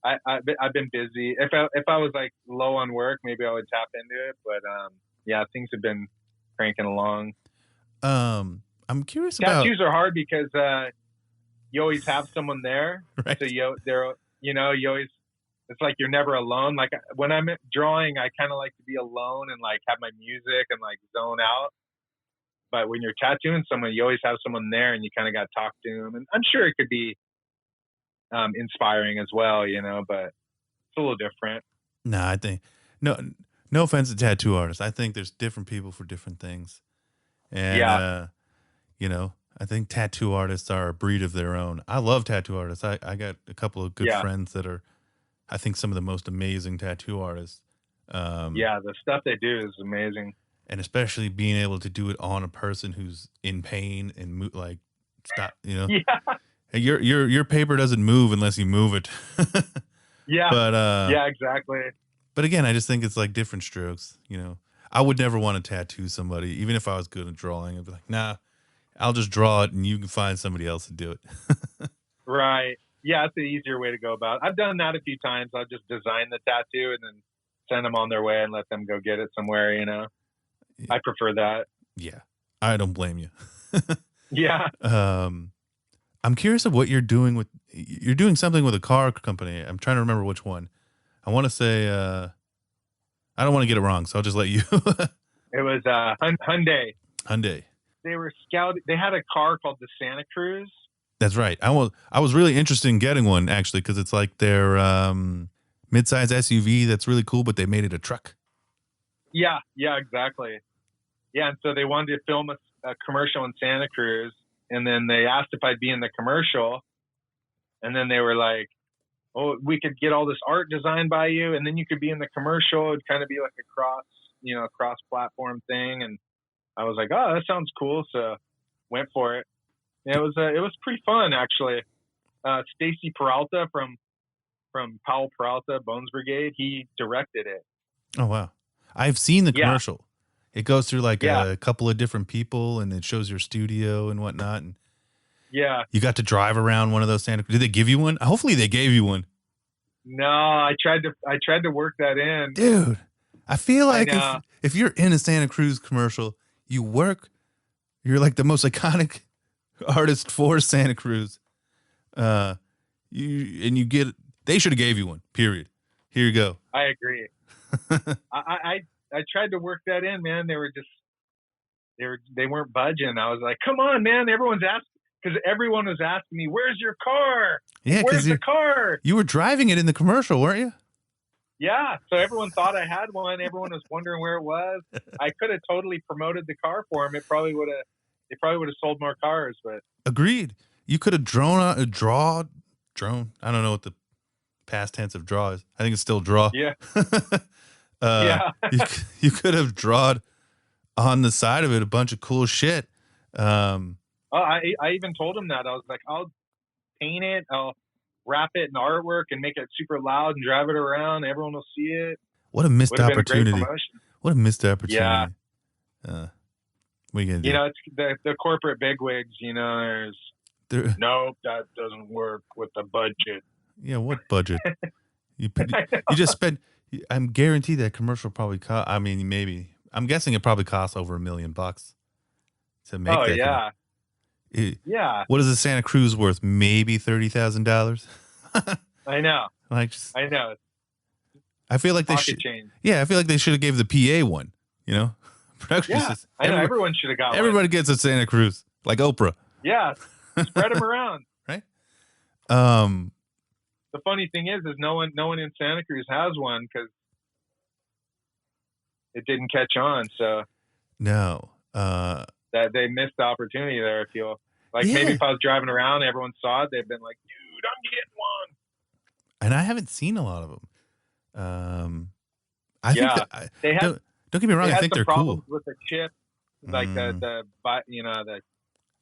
I've been busy. If I was like low on work, maybe I would tap into it. But things have been cranking along. I'm curious about tattoos are hard because you always have someone there. Right. So you always, it's like you're never alone. Like when I'm drawing, I kind of like to be alone and like have my music and like zone out. But when you're tattooing someone, you always have someone there and you kind of got to talk to them. And I'm sure it could be inspiring as well, you know, but it's a little different. No, I think no offense to tattoo artists. I think there's different people for different things. And you know, I think tattoo artists are a breed of their own. I love tattoo artists. I got a couple of good friends that are, I think, some of the most amazing tattoo artists. The stuff they do is amazing. And especially being able to do it on a person who's in pain and like stop, you know. Yeah. Your paper doesn't move unless you move it. Yeah. But exactly. But again, I just think it's like different strokes, you know. I would never want to tattoo somebody, even if I was good at drawing. I'd be like, nah, I'll just draw it and you can find somebody else to do it. Right. Yeah, it's the easier way to go about it. I've done that a few times. I'll just design the tattoo and then send them on their way and let them go get it somewhere, you know. Yeah. I prefer that. Yeah. I don't blame you. Yeah. I'm curious of what you're doing you're doing something with a car company. I'm trying to remember which one. I want to say, I don't want to get it wrong, so I'll just let you. It was Hyundai. Hyundai. They were scouting. They had a car called the Santa Cruz. That's right. I was really interested in getting one actually because it's like their midsize SUV that's really cool, but they made it a truck. Yeah, exactly. Yeah, and so they wanted to film a commercial in Santa Cruz, and then they asked if I'd be in the commercial, and then they were like, "Oh, we could get all this art designed by you, and then you could be in the commercial. It'd kind of be like a cross platform thing." And I was like, "Oh, that sounds cool." So went for it. And it was pretty fun actually. Stacy Peralta from Powell Peralta Bones Brigade, he directed it. Oh wow, I've seen the Yeah, commercial. It goes through like yeah, a couple of different people, and it shows your studio and whatnot. And yeah. you got to drive around one of those Santa. Did they give you one? Hopefully, they gave you one. No, I tried to work that in. Dude, I feel I like know. if you're in a Santa Cruz commercial, you're like the most iconic artist for Santa Cruz. You get, they should have gave you one. Period. Here you go. I agree. I tried to work that in, man. They weren't budging. I was like, come on, man. Everyone was asking me, where's your car? Yeah, Where's the car? You were driving it in the commercial, weren't you? Yeah. So everyone thought I had one. Everyone was wondering where it was. I could have totally promoted the car for them. They probably would have sold more cars, but agreed. You could have drone. I don't know what the past tense of draw is. I think it's still draw. Yeah. Yeah. you could have drawn on the side of it a bunch of cool shit. I even told him that. I was like, I'll paint it. I'll wrap it in artwork and make it super loud and drive it around. Everyone will see it. What a missed opportunity. What a missed opportunity. Yeah. We can do. You know, it's the corporate bigwigs, you know, nope, that doesn't work with the budget. Yeah, what budget? you just spent, I'm guaranteed that commercial probably cost, I mean, maybe, I'm guessing it probably costs over $1 million to make that. Yeah. Yeah. What is the Santa Cruz worth? Maybe $30,000. I know. I know. I feel like they should. Yeah, I feel like they should have gave the PA one. You know, production. Yeah, I know. Everyone should have got. Everybody gets a Santa Cruz, like Oprah. Yeah, spread them around. Right. The funny thing is no one in Santa Cruz has one because it didn't catch on. So no. That they missed the opportunity there. I feel like maybe if I was driving around, everyone saw it, they'd been like, "Dude, I'm getting one." And I haven't seen a lot of them. I think they have. Don't get me wrong. I think they're cool. With the chip, like the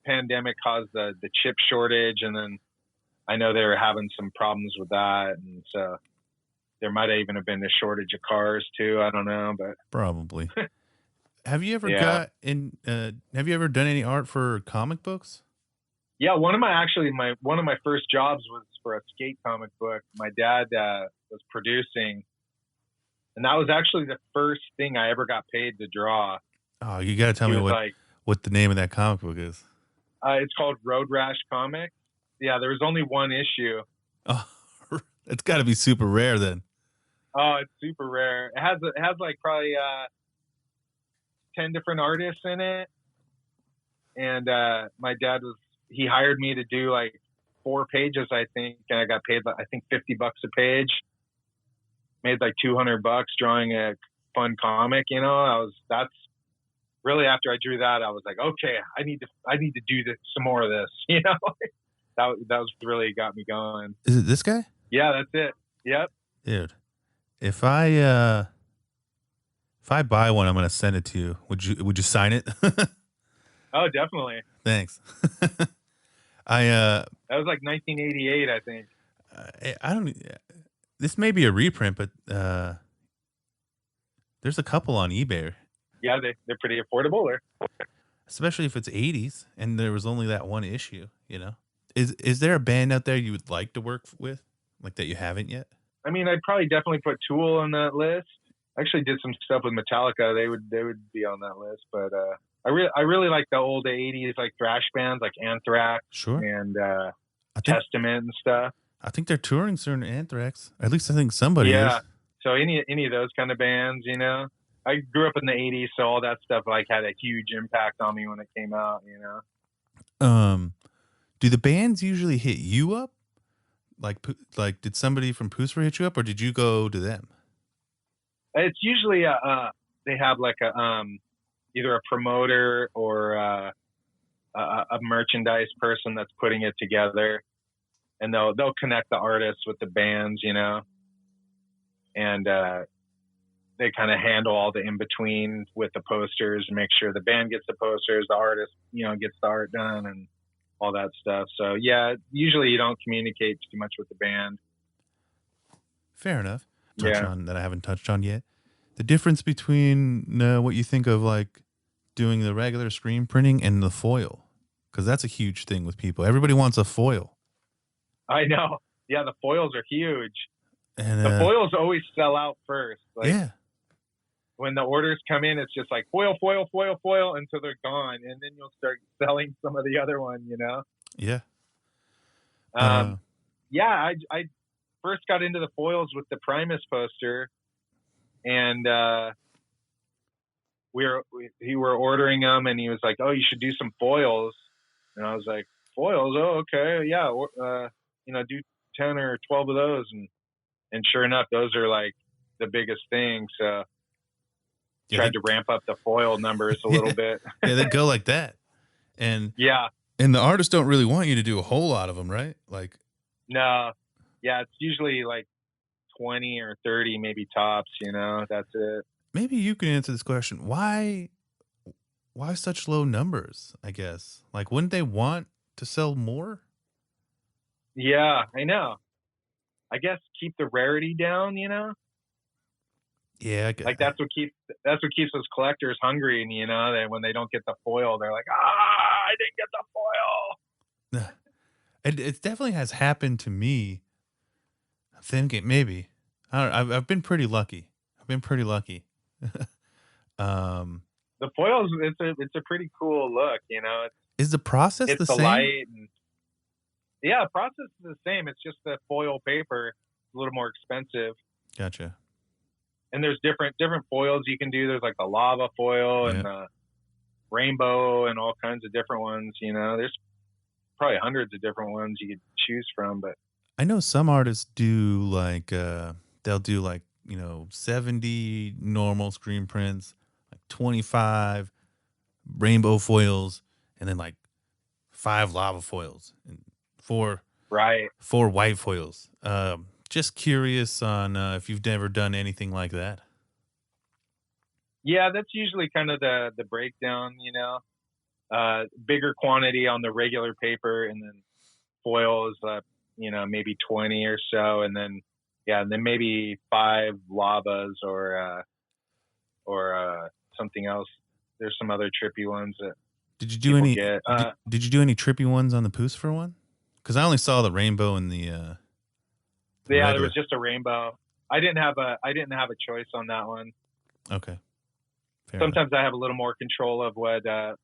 pandemic caused the chip shortage, and then I know they were having some problems with that, and so there might even have been a shortage of cars too. I don't know, but probably. Have you ever have you ever done any art for comic books? Yeah, one of my first jobs was for a skate comic book. My dad was producing, and that was actually the first thing I ever got paid to draw. Oh, you got to tell me what the name of that comic book is. It's called Road Rash Comics. Yeah, there was only one issue. Oh, it's got to be super rare then. Oh, it's super rare. It has like probably 10 different artists in it, and my dad he hired me to do like 4 pages, I think, and I got paid I think $50 a page. Made like $200 drawing a fun comic, you know. That's really, after I drew that, I was like, okay, I need to do some more of this, you know. that was really got me going. Is it this guy? Yeah, that's it. Yep. Dude, if I buy one, I'm gonna send it to you. Would you sign it? Oh, definitely. Thanks. That was like 1988, I think. I don't. This may be a reprint, but there's a couple on eBay. Yeah, they're pretty affordable there. Especially if it's 80s and there was only that one issue, you know. Is there a band out there you would like to work with, like that you haven't yet? I mean, I'd probably definitely put Tool on that list. I actually did some stuff with Metallica. They would be on that list, but I really like the old 80s like thrash bands like Anthrax, sure, and Testament and stuff. I think they're touring soon, Anthrax. At least I think somebody is. So any of those kind of bands, you know. I grew up in the 80s, so all that stuff like had a huge impact on me when it came out, you know. Do the bands usually hit you up? Like did somebody from Pusser hit you up, or did you go to them? It's usually they have like either a promoter or a merchandise person that's putting it together, and they'll connect the artists with the bands, and they kind of handle all the in between with the posters and make sure the band gets the posters, the artist, gets the art done and all that stuff. So yeah, usually you don't communicate too much with the band. Fair enough. Touch Yeah. on that I haven't touched on yet. The difference between what you think of like doing the regular screen printing and the foil, because that's a huge thing with people. Everybody wants a foil. I know. Yeah, the foils are huge. And the foils always sell out first. Like, yeah. When the orders come in, it's just like foil, foil, foil, foil until they're gone, and then you'll start selling some of the other one. Yeah. Yeah. I first got into the foils with the Primus poster, and we were ordering them, and he was like, "Oh, you should do some foils," and I was like, "Foils? Oh, okay, yeah. Do 10 or 12 of those," and sure enough, those are like the biggest thing. So tried to ramp up the foil numbers a little bit. Yeah, they go like that, and and the artists don't really want you to do a whole lot of them, right? Like, no, yeah, it's usually like 20 or 30, maybe tops. That's it. Maybe you can answer this question: Why such low numbers? I guess, like, wouldn't they want to sell more? Yeah, I know. I guess keep the rarity down. Yeah, I guess. Like that's what keeps those collectors hungry, and that when they don't get the foil, they're like, I didn't get the foil. It definitely has happened to me. I think maybe. I don't know, I've been pretty lucky. The foils, it's a pretty cool look, Is the process it's the the same? light yeah, the process is the same. It's just the foil paper, a little more expensive. Gotcha. And there's different foils you can do. There's like the lava foil and the rainbow and all kinds of different ones. There's probably hundreds of different ones you could choose from. But I know some artists do like they'll do like 70 normal screen prints, like 25 rainbow foils, and then like 5 lava foils and 4 white foils. Just curious on if you've never done anything like that. Yeah, that's usually kind of the breakdown, bigger quantity on the regular paper, and then foil is maybe 20 or so, and then maybe 5 lavas or something else. There's some other trippy ones that did you do any did you do any trippy ones on the Pusfer one? Because I only saw the rainbow and the there was just a rainbow. I didn't have a choice on that one. Okay. Sometimes I have a little more control of what the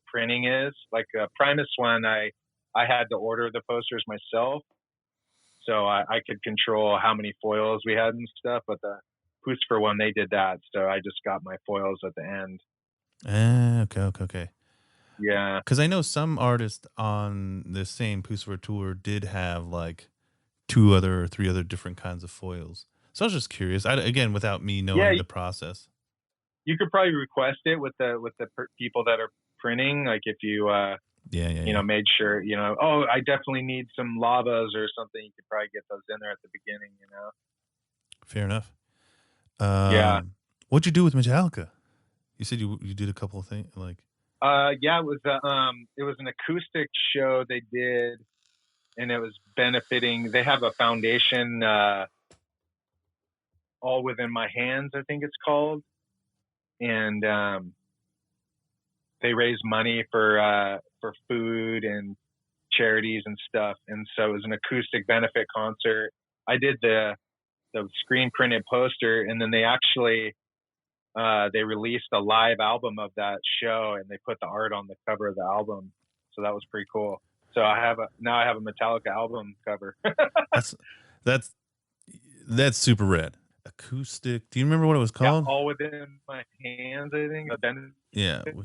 printing is. Like a Primus one, I had to order the posters myself, so I could control how many foils we had and stuff. But the Pusfer one, they did that, so I just got my foils at the end. Okay. Yeah, because I know some artists on the same Pusfer tour did have like 2 other or 3 other different kinds of foils. So I was just curious. Again, without me knowing the process. You could probably request it with the people that are printing. Like if you made sure I definitely need some lavas or something. You could probably get those in there at the beginning. Fair enough. What'd you do with Metallica? You said you did a couple of things like. It was an acoustic show they did, and it was benefiting. They have a foundation, All Within My Hands, I think it's called, and they raise money for food and charities and stuff. And so it was an acoustic benefit concert. I did the screen printed poster, and then they actually they released a live album of that show, and they put the art on the cover of the album. So that was pretty cool. So I have a Metallica album cover. that's super rad. Acoustic. Do you remember what it was called? All Within My Hands, I think. Yeah. It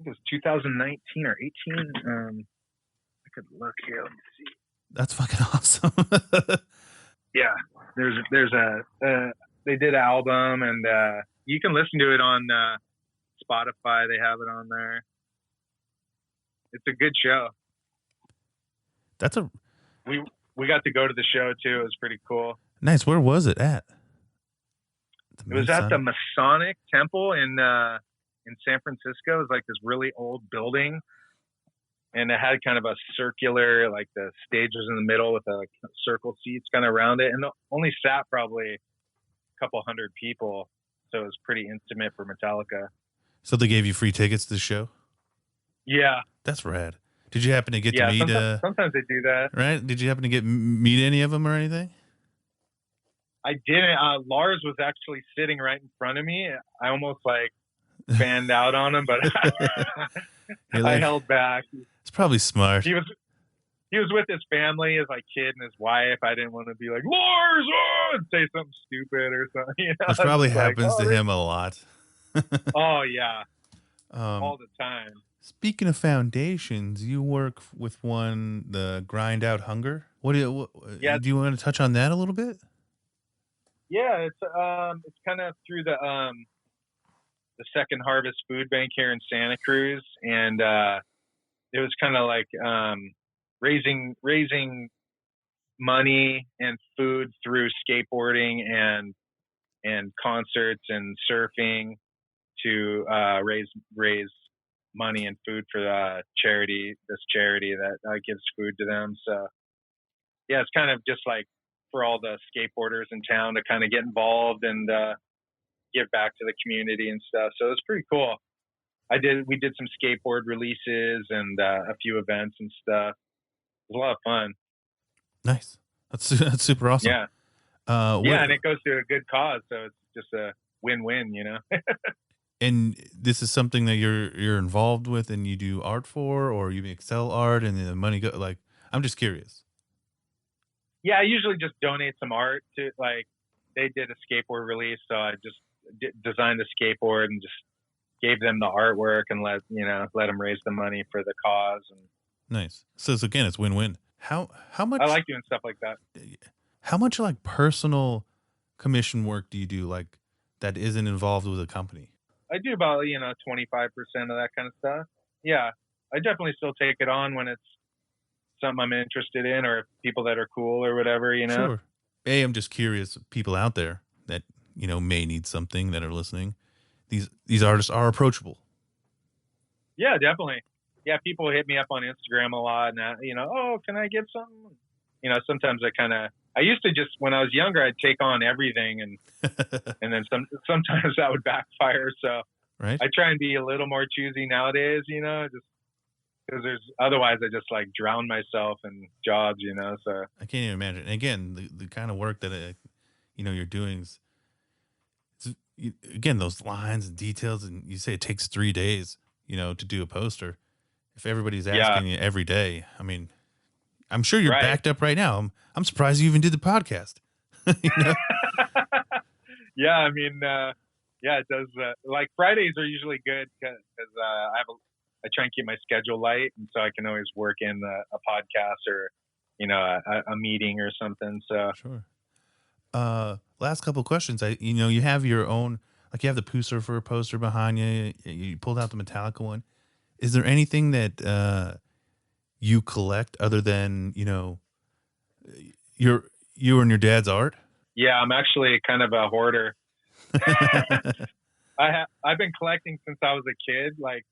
was 2019 or 18. I could look here. Let me see. That's fucking awesome. Yeah, there's they did an album, and you can listen to it on Spotify. They have it on there. It's a good show. That's a we got to go to the show too. It was pretty cool. nice. Where was it at? It was at the Masonic Temple in San Francisco. It was like this really old building, and it had kind of a circular, like the stage was in the middle with a circle seats kind of around it, and only sat probably a couple hundred people. So it was pretty intimate for Metallica. So they gave you free tickets to the show? Yeah. That's rad. Did you happen to get to meet? Sometimes they do that. Right? Did you happen to meet any of them or anything? I didn't. Lars was actually sitting right in front of me. I almost like fanned out on him, but I held back. It's probably smart. He was with his family, his like kid and his wife. I didn't want to be like Lars and say something stupid or something. You know? Which probably happens to him a lot. Oh yeah, all the time. Speaking of foundations, you work with one, the Grind Out Hunger. Do you want to touch on that a little bit? Yeah, it's kind of through the Second Harvest Food Bank here in Santa Cruz, and it was kind of like raising money and food through skateboarding and concerts and surfing to raise money and food for this charity that gives food to them. So yeah, it's kind of just like for all the skateboarders in town to kind of get involved and give back to the community and stuff. So it's pretty cool. We did some skateboard releases and a few events and stuff. It was a lot of fun. Nice. That's super awesome. Yeah. And it goes to a good cause, so it's just a win-win, you know. And this is something that you're involved with, and you do art for, or you sell art, and the money go. Like, I'm just curious. Yeah, I usually just donate some art to. Like, they did a skateboard release, so I just designed a skateboard and just gave them the artwork and let them raise the money for the cause. And nice. So again, it's win-win. How much? I like doing stuff like that. How much like personal commission work do you do, like that isn't involved with a company? I do about 25% of that kind of stuff. Yeah, I definitely still take it on when it's something I'm interested in, or people that are cool or whatever. Sure. I'm just curious. People out there that may need something that are listening. These artists are approachable. Yeah, definitely. Yeah, people hit me up on Instagram a lot, and oh, can I get something? Sometimes I used to just, when I was younger, I'd take on everything, and then sometimes that would backfire. So right. I try and be a little more choosy nowadays, just because otherwise I just like drown myself in jobs, So I can't even imagine. And again, the kind of work that you're doing is, again, those lines and details, and you say it takes 3 days, to do a poster. If everybody's asking you every day, I mean, I'm sure you're backed up right now. I'm surprised you even did the podcast. Yeah, I mean, it does. Like Fridays are usually good because I try and keep my schedule light, and so I can always work in a podcast or a meeting or something. So sure. Last couple of questions. You have your own, like you have the Pooser for a poster behind you. You pulled out the Metallica one. Is there anything that you collect other than you and your dad's art? Yeah, I'm actually kind of a hoarder. I've been collecting since I was a kid. Like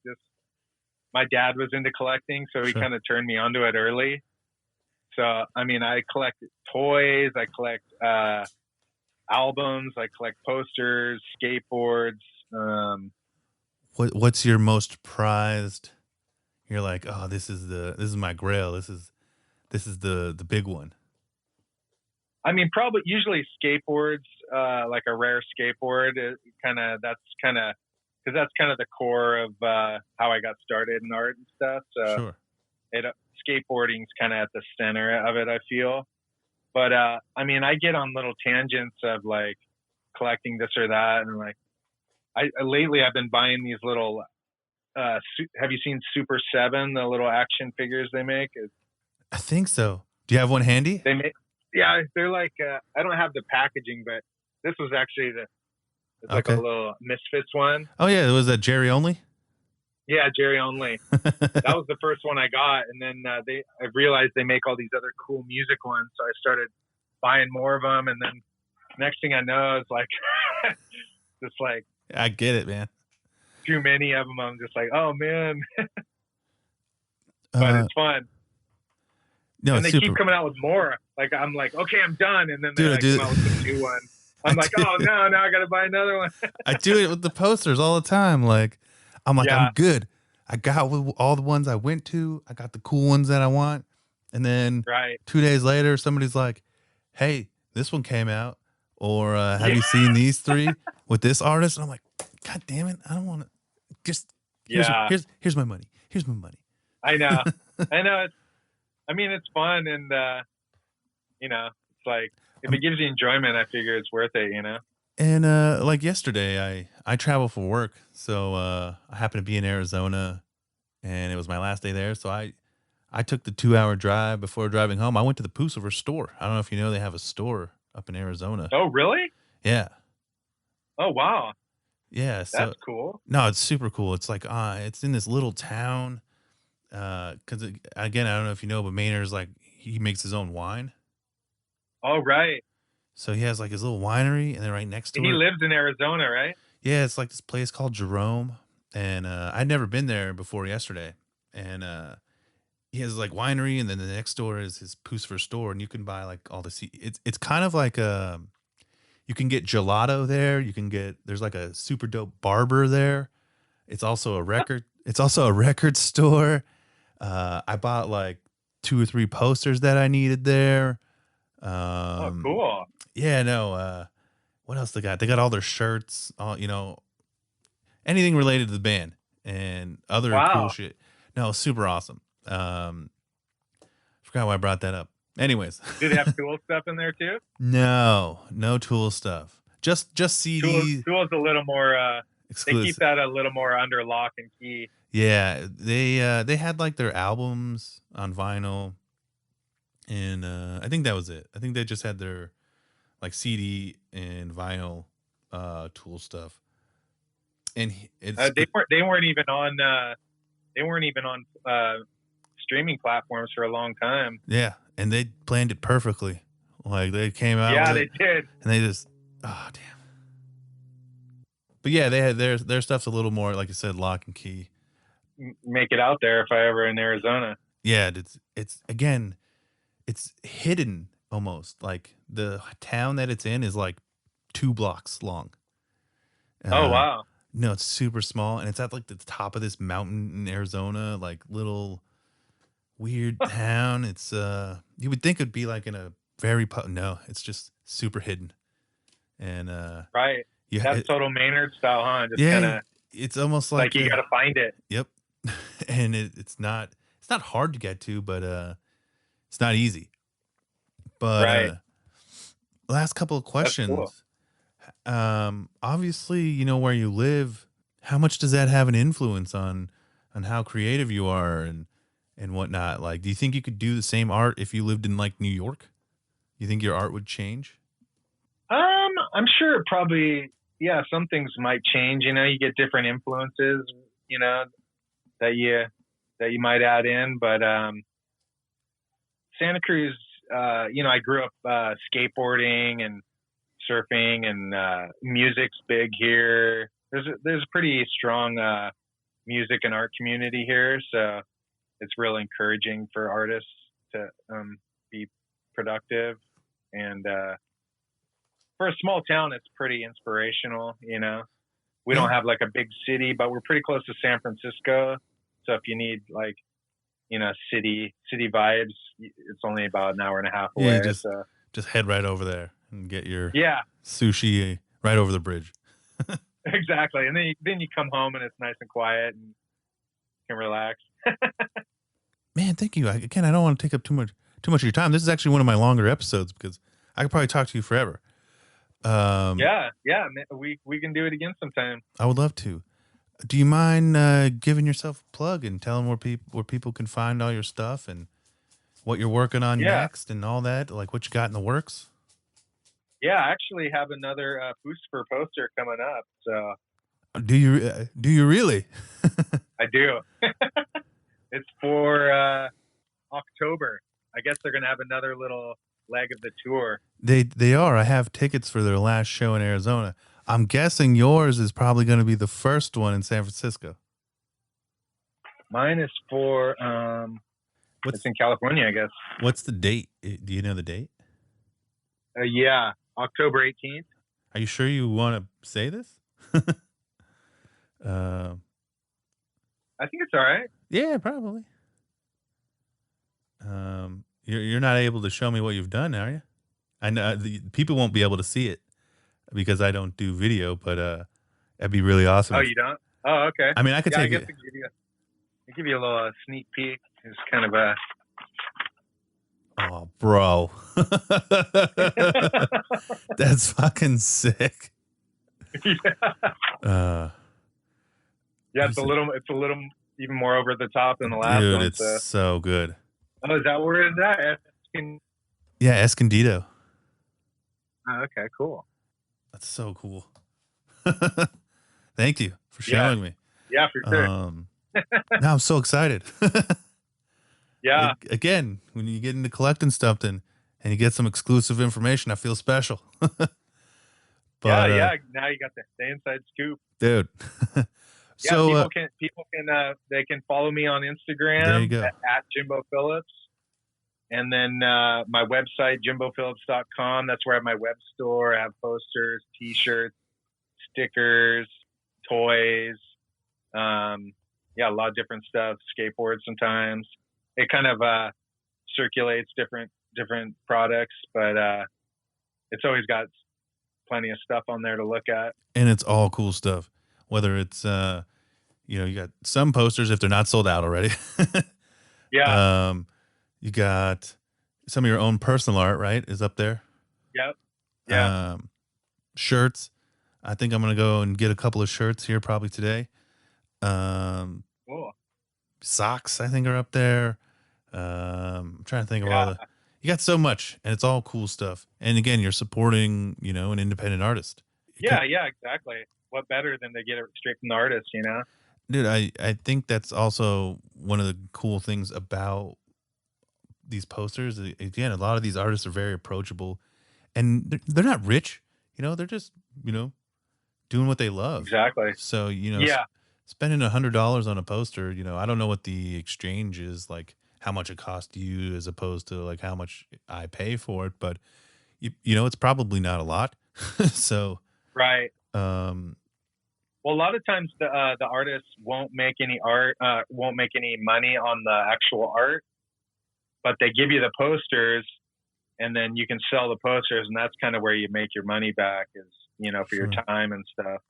my dad was into collecting, so he kind of turned me onto it early. So I mean, I collect toys, I collect albums, I collect posters, skateboards. What's your most prized? You're like, oh, this is my grail. This is the big one. I mean, probably usually skateboards, like a rare skateboard. That's kind of the core of how I got started in art and stuff. So skateboarding's kind of at the center of it, I feel. But I mean, I get on little tangents of like collecting this or that, and like lately I've been buying these little. Have you seen Super 7, the little action figures they make? I think so. Do you have one handy? They're like, I don't have the packaging, but This was actually it's like a Okay. little Misfits one. Oh yeah, was that Jerry only? Yeah, Jerry only. That was the first one I got, and then I realized they make all these other cool music ones, so I started buying more of them, and then next thing I know, it's like just like I get it, man. too many of them. I'm just like, oh man, but Uh, it's fun, no, and it's they keep super, coming out with more. Like I'm like, okay, I'm done, and then they dude. I like do. come out with some new one. I I'm like, do. oh no, now I gotta buy another one. I do it with the posters all the time. Like, I'm Yeah, good. I got all the ones I went to. I got the cool ones that I want. And then right. 2 days later, somebody's like, "Hey, this one came out," or "Have Yeah, you seen these three with this artist?" And I'm like, "God damn it! I don't want to. Just yeah. here's my money. Here's my money." I know. I know. I mean, it's fun, and it's like if it gives you enjoyment, I figure it's worth it. And like yesterday, I travel for work, so I happened to be in Arizona, and it was my last day there. So I took the 2 hour drive before driving home. I went to the Pussifer store. I don't know if you know they have a store up in Arizona. Oh, really? Yeah, Oh, wow. yeah. That's So cool. no, it's super cool. It's like it's in this little town. Because again, I don't know if you know, but Maynard's like he makes his own wine. Oh, right. So he has like his little winery, and then right next to He it, lives in Arizona, right? yeah, it's like this place called Jerome, and I'd never been there before yesterday, and he has like winery, and then the next door is his Pussifer store, and you can buy like all the it's kind of like you can get gelato there, there's like a super dope barber there. It's also a record store. I bought like 2 or 3 posters that I needed there. Oh, Um, cool. yeah, no. What else they got? They got all their shirts, all anything related to the band and other cool Wow. shit. No, super awesome. Forgot why I brought that up. Anyways, Do they have Tool stuff in there too? no Tool stuff. Just Tool, CD Tool's a little more. They keep exclusive. that a little more under lock and key. Yeah, they had like their albums on vinyl, and I think that was it. I think they just had their like CD and vinyl Tool stuff. And it's They weren't even on. They weren't even on streaming platforms for a long time. yeah, and they planned it perfectly. Like they came out Yeah, with they it, did. and they just damn. But yeah, they had their stuff's a little more like you said, lock and key. Make it out there if I ever in Arizona. Yeah, it's again, it's hidden almost. Like the town that it's in is like 2 blocks long. Oh, Uh, wow. no, it's super small, and it's at like the top of this mountain in Arizona, like little weird town. It's you would think it'd be like in a very no, it's just super hidden. And Right. yeah, That's total Maynard style, huh? Just kind yeah, of it's almost like like you got to find it. yep. And it's not hard to get to, but it's not easy. But Right. last couple of That's cool. questions. Obviously, you know where you live. How much does that have an influence on how creative you are and whatnot? Like, do you think you could do the same art if you lived in like New York? You think your art would change? I'm sure it probably, yeah, some things might change. You get different influences, that you might add in. But Santa Cruz, I grew up skateboarding and surfing, and music's big here. There's a pretty strong music and art community here, so it's real encouraging for artists to be productive. And for a small town, it's pretty inspirational. We Yeah. don't have like a big city, but we're pretty close to San Francisco. So if you need like city vibes, it's only about an hour and a half Yeah, away. just head right over there and get your Yeah, sushi right over the bridge. exactly. And then you come home and it's nice and quiet and can relax. Man, thank you. Again, I don't want to take up too much of your time. This is actually one of my longer episodes because I could probably talk to you forever. Yeah, we can do it again sometime. I would love to. Do you mind giving yourself a plug and telling where people can find all your stuff and what you're working on Yeah, next and all that, like what you got in the works? Yeah, I actually have another Booster poster coming up. So Do you really? I do. It's for October. I guess they're gonna have another little leg of the tour. They are. I have tickets for their last show in Arizona. I'm guessing yours is probably going to be the first one in San Francisco. Mine is for it's in California, I guess. What's the date? Do you know the date? Yeah, October 18th. Are you sure you want to say this? I think it's all right. Yeah, probably. You're not able to show me what you've done, are you? I know the people won't be able to see it because I don't do video, but that'd be really awesome. Oh, you don't? Oh, okay. I mean, I could take it. I'll give you a little sneak peek. It's kind of a. Oh, bro, that's fucking sick. Yeah. Yeah, it's a little even more over the top than the last Dude, one. It's so good. Oh, is that where it's at? Yeah, Escondido. Oh, okay, cool. That's so cool. Thank you for showing me. Yeah, for sure. Now I'm so excited. Yeah. Again, when you get into collecting something and you get some exclusive information, I feel special. But, yeah. Now you got the inside scoop, dude. So people can follow me on Instagram. There you go. At Jimbo Phillips, and then my website jimbophillips.com. That's where I have my web store. I have posters, T-shirts, stickers, toys. Yeah, a lot of different stuff. Skateboards sometimes. It kind of circulates different products, but it's always got plenty of stuff on there to look at. And it's all cool stuff. Whether it's you got some posters if they're not sold out already. Yeah. You got some of your own personal art, right? Is up there. Yep. Yeah. Shirts. I think I'm gonna go and get a couple of shirts here probably today. Cool. Socks, I think, are up there. I'm trying to think of all the. You got so much, and it's all cool stuff. And again, you're supporting, an independent artist. Yeah, exactly. What better than to get it straight from the artist, Dude, I think that's also one of the cool things about these posters. Again, a lot of these artists are very approachable, and they're not rich. They're just doing what they love. Exactly. So yeah. Spending $100 on a poster, I don't know what the exchange is, like how much it costs you as opposed to like how much I pay for it, but it's probably not a lot. So right. Well, a lot of times the artists won't make any money on the actual art, but they give you the posters, and then you can sell the posters, and that's kind of where you make your money back, is for your time and stuff.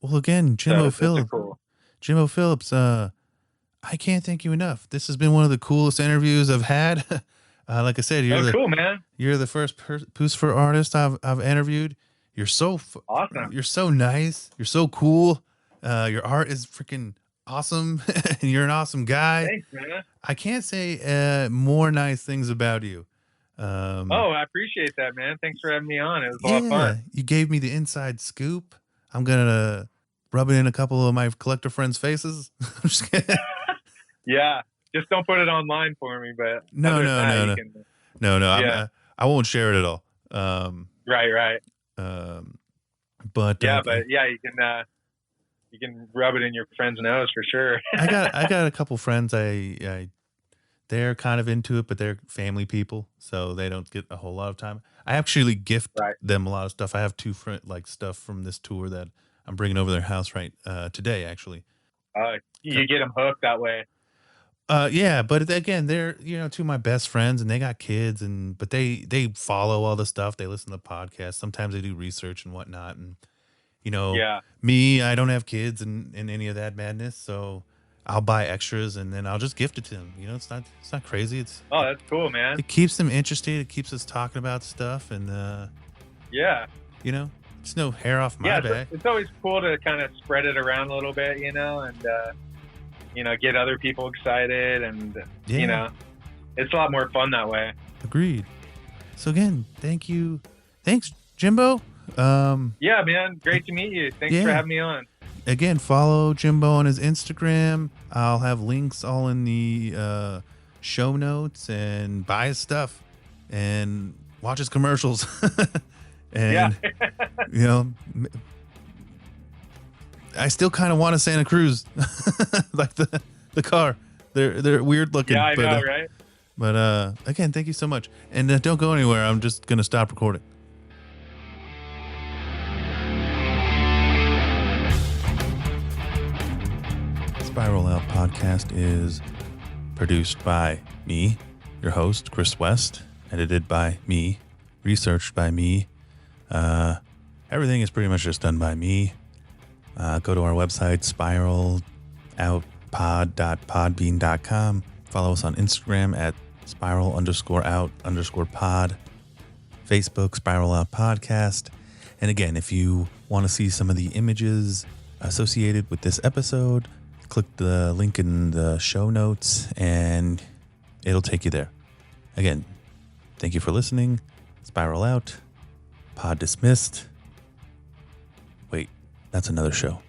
Well, again, Jimbo Phillips. Cool. Jimbo Phillips, I can't thank you enough. This has been one of the coolest interviews I've had. Like I said, cool, man. You're the first Poosfer artist I've interviewed. You're so awesome. You're so nice. You're so cool. Your art is freaking awesome, and you're an awesome guy. Thanks, man. I can't say more nice things about you. I appreciate that, man. Thanks for having me on. It was a lot of fun. You gave me the inside scoop. I'm gonna rub it in a couple of my collector friends' faces. I'm just kidding. Yeah, just don't put it online for me. But no. Yeah. I won't share it at all. Right. But you can rub it in your friend's nose for sure. I got a couple friends. They're kind of into it, but they're family people, so they don't get a whole lot of time. I actually gift them a lot of stuff. I have two stuff from this tour that I'm bringing over their house today, actually. You get them hooked that way. Yeah, but again, they're two of my best friends, and they got kids, but they follow all the stuff. They listen to the podcast. Sometimes they do research and whatnot, and me, I don't have kids and any of that madness, so I'll buy extras and then I'll just gift it to them. It's not crazy. That's cool, man. It keeps them interested. It keeps us talking about stuff, and it's no hair off my back. It's always cool to kind of spread it around a little bit, and get other people excited, and it's a lot more fun that way. Agreed. So again, thank you Thanks, Jimbo. Yeah, man. Great to meet you. Thanks for having me on. Again, follow Jimbo on his Instagram. I'll have links all in the show notes, and buy his stuff and watch his commercials. And, I still kind of want a Santa Cruz, like the car. They're weird looking. Yeah, I know, right? But again, thank you so much. And don't go anywhere. I'm just going to stop recording. Spiral Out Podcast is produced by me, your host, Chris West, edited by me, researched by me. Everything is pretty much just done by me. Go to our website, spiraloutpod.podbean.com. Follow us on Instagram at spiral_out_pod. Facebook, Spiral Out Podcast. And again, if you want to see some of the images associated with this episode, click the link in the show notes and it'll take you there. Again, thank you for listening. Spiral Out. Pod dismissed. Wait, that's another show.